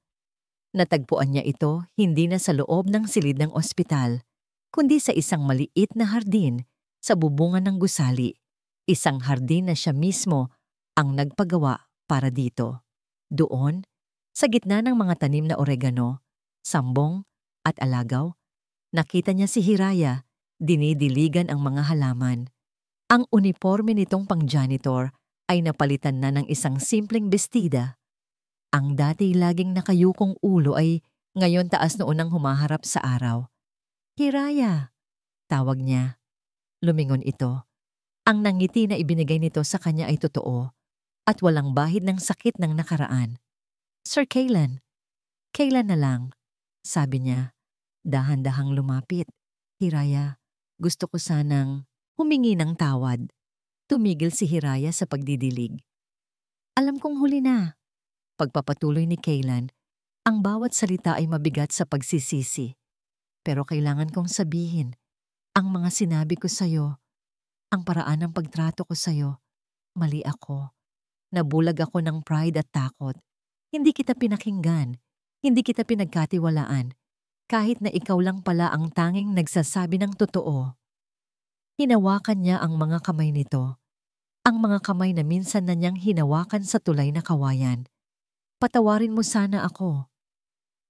S1: Natagpuan niya ito hindi na sa loob ng silid ng ospital, kundi sa isang maliit na hardin sa bubungan ng gusali. Isang hardin na siya mismo ang nagpagawa para dito. Doon, sa gitna ng mga tanim na oregano, sambong at alagaw, nakita niya si Hiraya, dinidiligan ang mga halaman. Ang uniforme nitong pang-janitor ay napalitan na ng isang simpleng bestida. Ang dati laging nakayukong ulo ay ngayon taas noon ang humaharap sa araw. Hiraya, tawag niya. Lumingon ito. Ang nangiti na ibinigay nito sa kanya ay totoo at walang bahid ng sakit ng nakaraan. Sir Kylan, kailan na lang, sabi niya. Dahan-dahang lumapit. Hiraya, gusto ko sanang humingi ng tawad. Tumigil si Hiraya sa pagdidilig. Alam kong huli na. Pagpapatuloy ni Kylan, ang bawat salita ay mabigat sa pagsisisi. Pero kailangan kong sabihin, ang mga sinabi ko sa'yo, ang paraan ng pagtrato ko sa'yo, mali ako. Nabulag ako ng pride at takot. Hindi kita pinakinggan, hindi kita pinagkatiwalaan, kahit na ikaw lang pala ang tanging nagsasabi ng totoo. Hinawakan niya ang mga kamay nito, ang mga kamay na minsan na niyang hinawakan sa tulay na kawayan. Patawarin mo sana ako.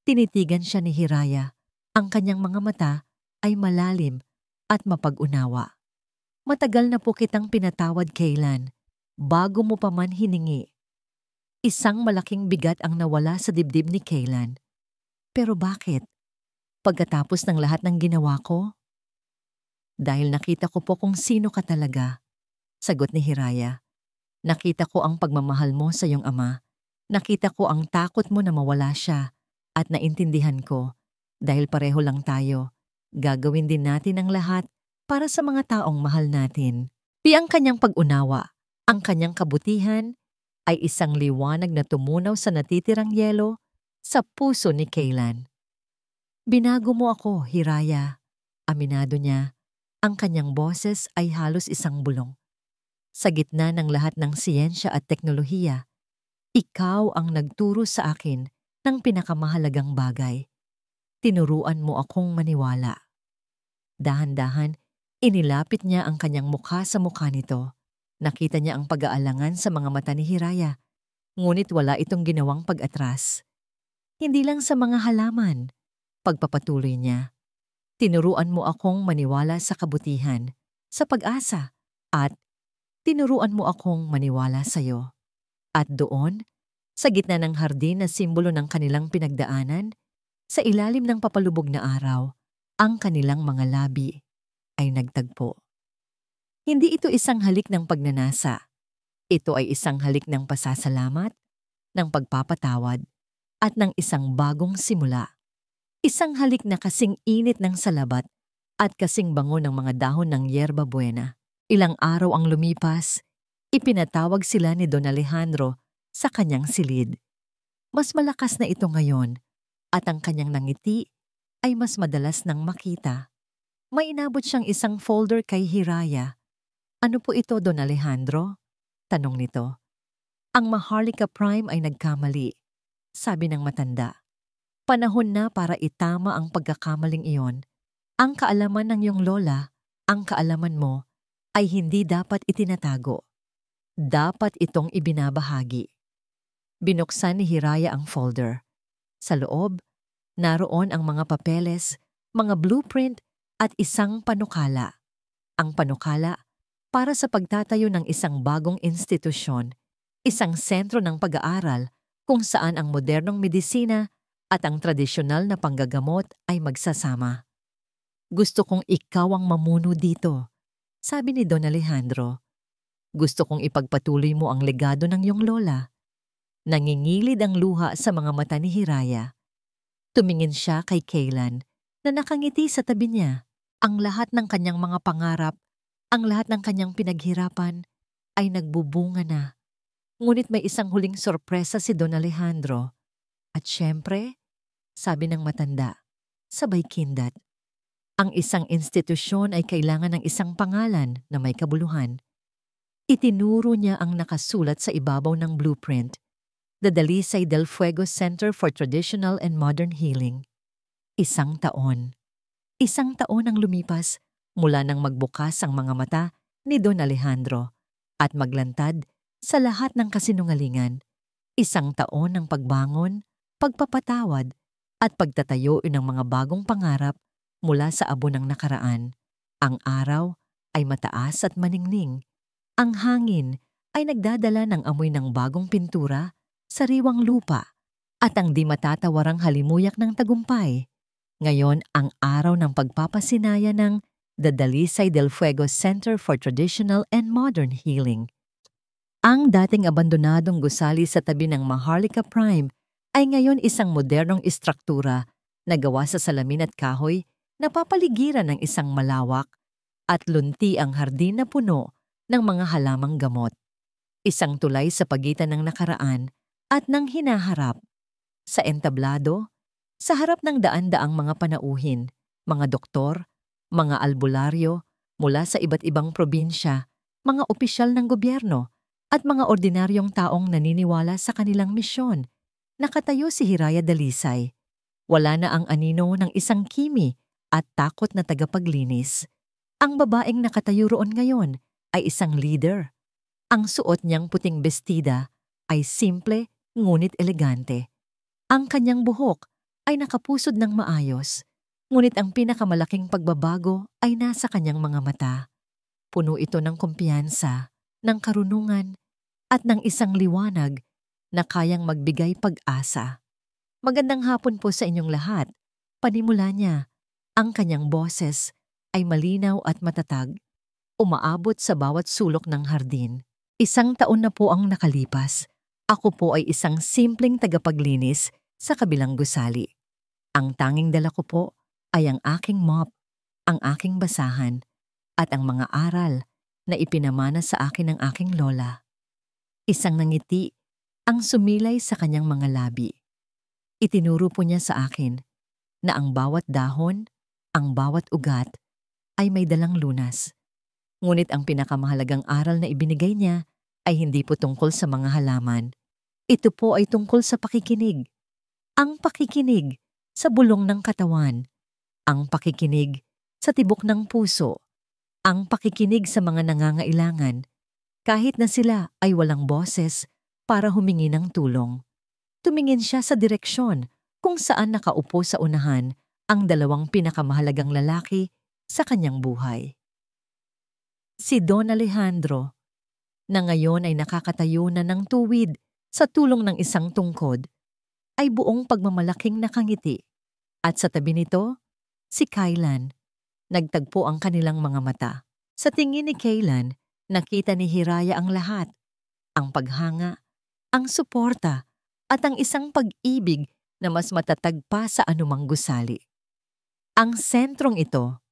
S1: Tinitigan siya ni Hiraya. Ang kanyang mga mata ay malalim at mapag-unawa. Matagal na po kitang pinatawad, Kylan, bago mo pa man hiningi. Isang malaking bigat ang nawala sa dibdib ni Kylan. Pero bakit? Pagkatapos ng lahat ng ginawa ko? Dahil nakita ko po kung sino ka talaga, sagot ni Hiraya. Nakita ko ang pagmamahal mo sa iyong ama. Nakita ko ang takot mo na mawala siya at naintindihan ko, dahil pareho lang tayo, gagawin din natin ang lahat para sa mga taong mahal natin. Ang kanyang pag-unawa, ang kanyang kabutihan, ay isang liwanag na tumunaw sa natitirang yelo sa puso ni Kylan. Binago mo ako, Hiraya. Aminado niya, ang kanyang boses ay halos isang bulong. Sa gitna ng lahat ng siyensya at teknolohiya, ikaw ang nagturo sa akin ng pinakamahalagang bagay. Tinuruan mo akong maniwala. Dahan-dahan, inilapit niya ang kanyang mukha sa mukha nito. Nakita niya ang pag-aalangan sa mga mata ni Hiraya, ngunit wala itong ginawang pag-atras. Hindi lang sa mga halaman, pagpapatuloy niya. Tinuruan mo akong maniwala sa kabutihan, sa pag-asa, at tinuruan mo akong maniwala sa iyo. At doon, sa gitna ng hardin na simbolo ng kanilang pinagdaanan, sa ilalim ng papalubog na araw, ang kanilang mga labi ay nagtagpo. Hindi ito isang halik ng pagnanasa. Ito ay isang halik ng pasasalamat, ng pagpapatawad, at ng isang bagong simula. Isang halik na kasing init ng salabat at kasing bango ng mga dahon ng yerba buena. Ilang araw ang lumipas, ipinatawag sila ni Don Alejandro sa kanyang silid. Mas malakas na ito ngayon at ang kanyang nangiti ay mas madalas nang makita. May inabot siyang isang folder kay Hiraya. Ano po ito, Don Alejandro? Tanong nito. Ang Maharlika Prime ay nagkamali, sabi ng matanda. Panahon na para itama ang pagkakamaling iyon. Ang kaalaman ng iyong lola, ang kaalaman mo, ay hindi dapat itinatago. Dapat itong ibinabahagi. Binuksan ni Hiraya ang folder. Sa loob, naroon ang mga papeles, mga blueprint at isang panukala. Ang panukala para sa pagtatayo ng isang bagong institusyon, isang sentro ng pag-aaral kung saan ang modernong medisina at ang tradisyonal na panggagamot ay magsasama. Gusto kong ikaw ang mamuno dito, sabi ni Don Alejandro. Gusto kong ipagpatuloy mo ang legado ng iyong lola. Nangingilid ang luha sa mga mata ni Hiraya. Tumingin siya kay Kaylan na nakangiti sa tabi niya. Ang lahat ng kanyang mga pangarap, ang lahat ng kanyang pinaghirapan ay nagbubunga na. Ngunit may isang huling sorpresa si Don Alejandro. At syempre, sabi ng matanda, sabay kindat. Ang isang institusyon ay kailangan ng isang pangalan na may kabuluhan. Itinuro niya ang nakasulat sa ibabaw ng blueprint, the Dalisay del Fuego Center for Traditional and Modern Healing. 1 taon. 1 taon ang lumipas mula nang magbukas ang mga mata ni Don Alejandro at maglantad sa lahat ng kasinungalingan. 1 taon ng pagbangon, pagpapatawad at pagtatayo ng mga bagong pangarap mula sa abo ng nakaraan. Ang araw ay mataas at maningning. Ang hangin ay nagdadala ng amoy ng bagong pintura, sariwang lupa, at ang di matatawarang halimuyak ng tagumpay. Ngayon ang araw ng pagpapasinaya ng the Dalisay del Fuego Center for Traditional and Modern Healing. Ang dating abandonadong gusali sa tabi ng Maharlika Prime ay ngayon isang modernong istruktura na gawa sa salamin at kahoy na papaligiran ng isang malawak at lunti ang hardin na puno ng mga halamang gamot. Isang tulay sa pagitan ng nakaraan at ng hinaharap. Sa entablado, sa harap ng daan-daang mga panauhin, mga doktor, mga albularyo mula sa iba't ibang probinsya, mga opisyal ng gobyerno, at mga ordinaryong taong naniniwala sa kanilang misyon, nakatayo si Hiraya Dalisay. Wala na ang anino ng isang kimi at takot na tagapaglinis. Ang babaeng nakatayo roon ngayon ay isang leader. Ang suot niyang puting bestida ay simple ngunit elegante. Ang kanyang buhok ay nakapusod ng maayos, ngunit ang pinakamalaking pagbabago ay nasa kanyang mga mata. Puno ito ng kumpiyansa, ng karunungan, at ng isang liwanag na kayang magbigay pag-asa. Magandang hapon po sa inyong lahat. Panimula niya, ang kanyang boses ay malinaw at matatag, umaabot sa bawat sulok ng hardin. 1 taon na po ang nakalipas. Ako po ay isang simpleng tagapaglinis sa kabilang gusali. Ang tanging dala ko po ay ang aking mop, ang aking basahan, at ang mga aral na ipinamana sa akin ng aking lola. Isang nangiti ang sumilay sa kanyang mga labi. Itinuro po niya sa akin na ang bawat dahon, ang bawat ugat ay may dalang lunas. Ngunit ang pinakamahalagang aral na ibinigay niya ay hindi po tungkol sa mga halaman. Ito po ay tungkol sa pakikinig. Ang pakikinig sa bulong ng katawan. Ang pakikinig sa tibok ng puso. Ang pakikinig sa mga nangangailangan. Kahit na sila ay walang boses para humingi ng tulong. Tumingin siya sa direksyon kung saan nakaupo sa unahan ang 2 pinakamahalagang lalaki sa kanyang buhay. Si Don Alejandro, na ngayon ay nakakatayo na ng tuwid sa tulong ng isang tungkod, ay buong pagmamalaking nakangiti. At sa tabi nito, si Kaylan. Nagtagpo ang kanilang mga mata. Sa tingin ni Kaylan, nakita ni Hiraya ang lahat. Ang paghanga, ang suporta, at ang isang pag-ibig na mas matatag pa sa anumang gusali. Ang sentrong ito,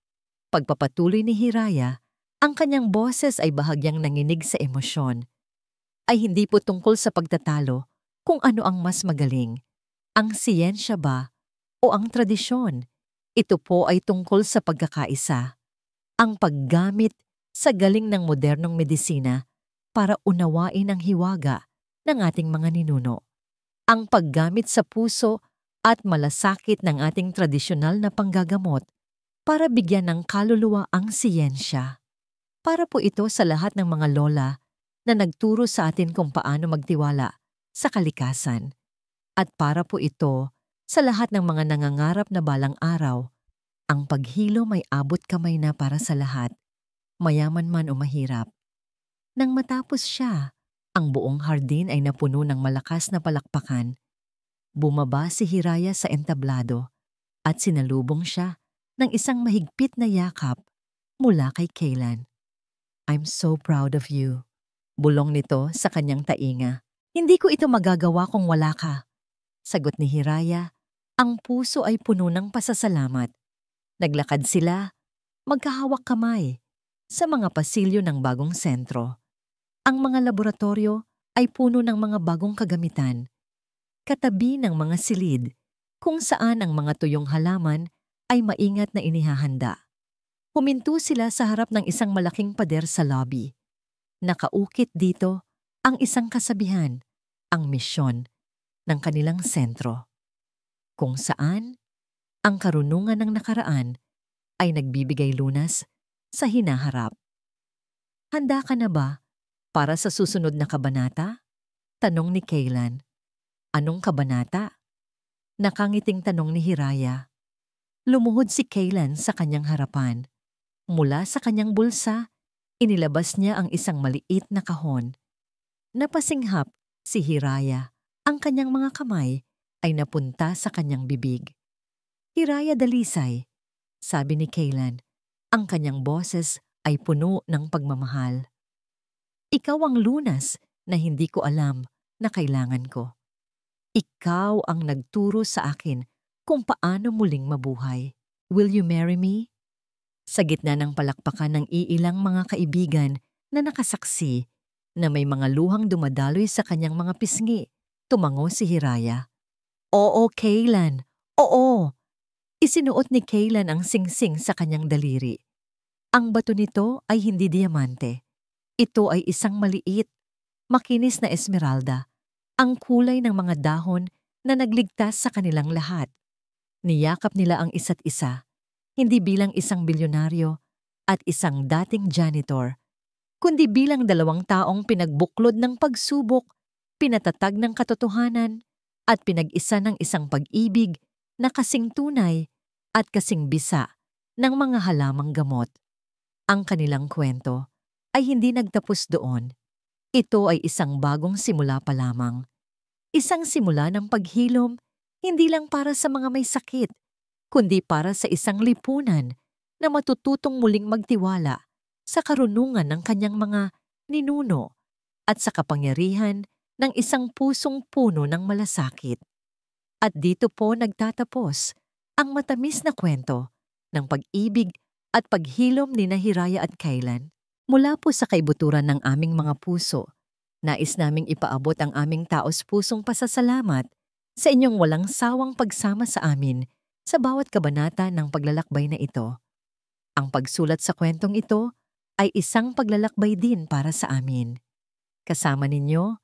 S1: pagpapatuloy ni Hiraya, ang kanyang boses ay bahagyang nanginig sa emosyon. Ay hindi po tungkol sa pagtatalo kung ano ang mas magaling, ang siyensya ba o ang tradisyon. Ito po ay tungkol sa pagkakaisa, ang paggamit sa galing ng modernong medisina para unawain ang hiwaga ng ating mga ninuno. Ang paggamit sa puso at malasakit ng ating tradisyonal na panggagamot para bigyan ng kaluluwa ang siyensya. Para po ito sa lahat ng mga lola na nagturo sa atin kung paano magtiwala sa kalikasan. At para po ito sa lahat ng mga nangangarap na balang araw, ang paghilom ay abot kamay na para sa lahat, mayaman man o mahirap. Nang matapos siya, ang buong hardin ay napuno ng malakas na palakpakan. Bumaba si Hiraya sa entablado at sinalubong siya ng isang mahigpit na yakap mula kay Kaylan. I'm so proud of you. Bulong nito sa kanyang tainga. Hindi ko ito magagawa kung wala ka. Sagot ni Hiraya, ang puso ay puno ng pasasalamat. Naglakad sila, magkahawak kamay, sa mga pasilyo ng bagong sentro. Ang mga laboratorio ay puno ng mga bagong kagamitan, katabi ng mga silid, kung saan ang mga tuyong halaman ay maingat na inihahanda. Huminto sila sa harap ng isang malaking pader sa lobby. Nakaukit dito ang isang kasabihan, ang misyon ng kanilang sentro, kung saan ang karunungan ng nakaraan ay nagbibigay lunas sa hinaharap. Handa ka na ba para sa susunod na kabanata? Tanong ni Kaylan. Anong kabanata? Nakangiting tanong ni Hiraya. Lumuhod si Kaylan sa kanyang harapan. Mula sa kanyang bulsa, inilabas niya ang isang maliit na kahon. Napasinghap si Hiraya. Ang kanyang mga kamay ay napunta sa kanyang bibig. Hiraya dalisay, sabi ni Kaylan. Ang kanyang boses ay puno ng pagmamahal. Ikaw ang lunas na hindi ko alam na kailangan ko. Ikaw ang nagturo sa akin kung paano muling mabuhay. Will you marry me? Sa gitna ng palakpakan ng iilang mga kaibigan na nakasaksi na may mga luhang dumadaloy sa kanyang mga pisngi, tumango si Hiraya. Oo, Kaylan. Oo. Isinuot ni Kaylan ang singsing sa kanyang daliri. Ang bato nito ay hindi diamante. Ito ay isang maliit, makinis na esmeralda, ang kulay ng mga dahon na nagligtas sa kanilang lahat. Niyakap nila ang isa't isa, hindi bilang isang bilyonaryo at isang dating janitor, kundi bilang dalawang taong pinagbuklod ng pagsubok, pinatatag ng katotohanan, at pinag-isa ng isang pag-ibig na kasing tunay at kasing bisa ng mga halamang gamot. Ang kanilang kwento ay hindi nagtapos doon. Ito ay isang bagong simula pa lamang. Isang simula ng paghilom, hindi lang para sa mga may sakit, kundi para sa isang lipunan na matututong muling magtiwala sa karunungan ng kanyang mga ninuno at sa kapangyarihan ng isang pusong puno ng malasakit. At dito po nagtatapos ang matamis na kwento ng pag-ibig at paghilom ni Hiraya at Kaylan. Mula po sa kaibuturan ng aming mga puso, nais naming ipaabot ang aming taos-pusong pasasalamat sa inyong walang sawang pagsama sa amin sa bawat kabanata ng paglalakbay na ito. Ang pagsulat sa kwentong ito ay isang paglalakbay din para sa amin. Kasama ninyo,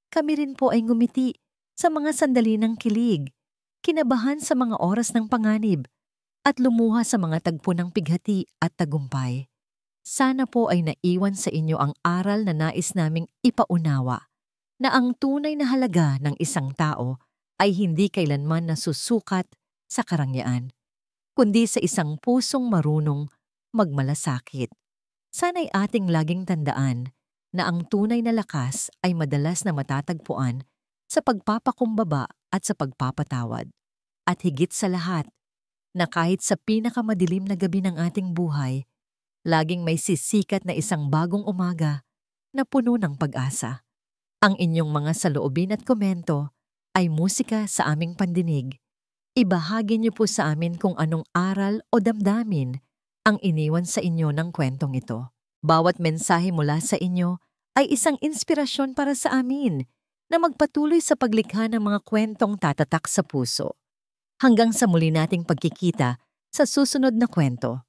S1: kami rin po ay ngumiti sa mga sandali ng kilig, kinabahan sa mga oras ng panganib, at lumuha sa mga tagpo ng pighati at tagumpay. Sana po ay naiwan sa inyo ang aral na nais naming ipaunawa, na ang tunay na halaga ng isang tao ay hindi kailanman nasusukat sa karangyaan, kundi sa isang pusong marunong magmalasakit. Sana'y ating laging tandaan na ang tunay na lakas ay madalas na matatagpuan sa pagpapakumbaba at sa pagpapatawad. At higit sa lahat, na kahit sa pinakamadilim na gabi ng ating buhay, laging may sisikat na isang bagong umaga na puno ng pag-asa. Ang inyong mga saloobin at komento ay musika sa aming pandinig. Ibahagi niyo po sa amin kung anong aral o damdamin ang iniwan sa inyo ng kwentong ito. Bawat mensahe mula sa inyo ay isang inspirasyon para sa amin na magpatuloy sa paglikha ng mga kwentong tatatak sa puso. Hanggang sa muli nating pagkikita sa susunod na kwento.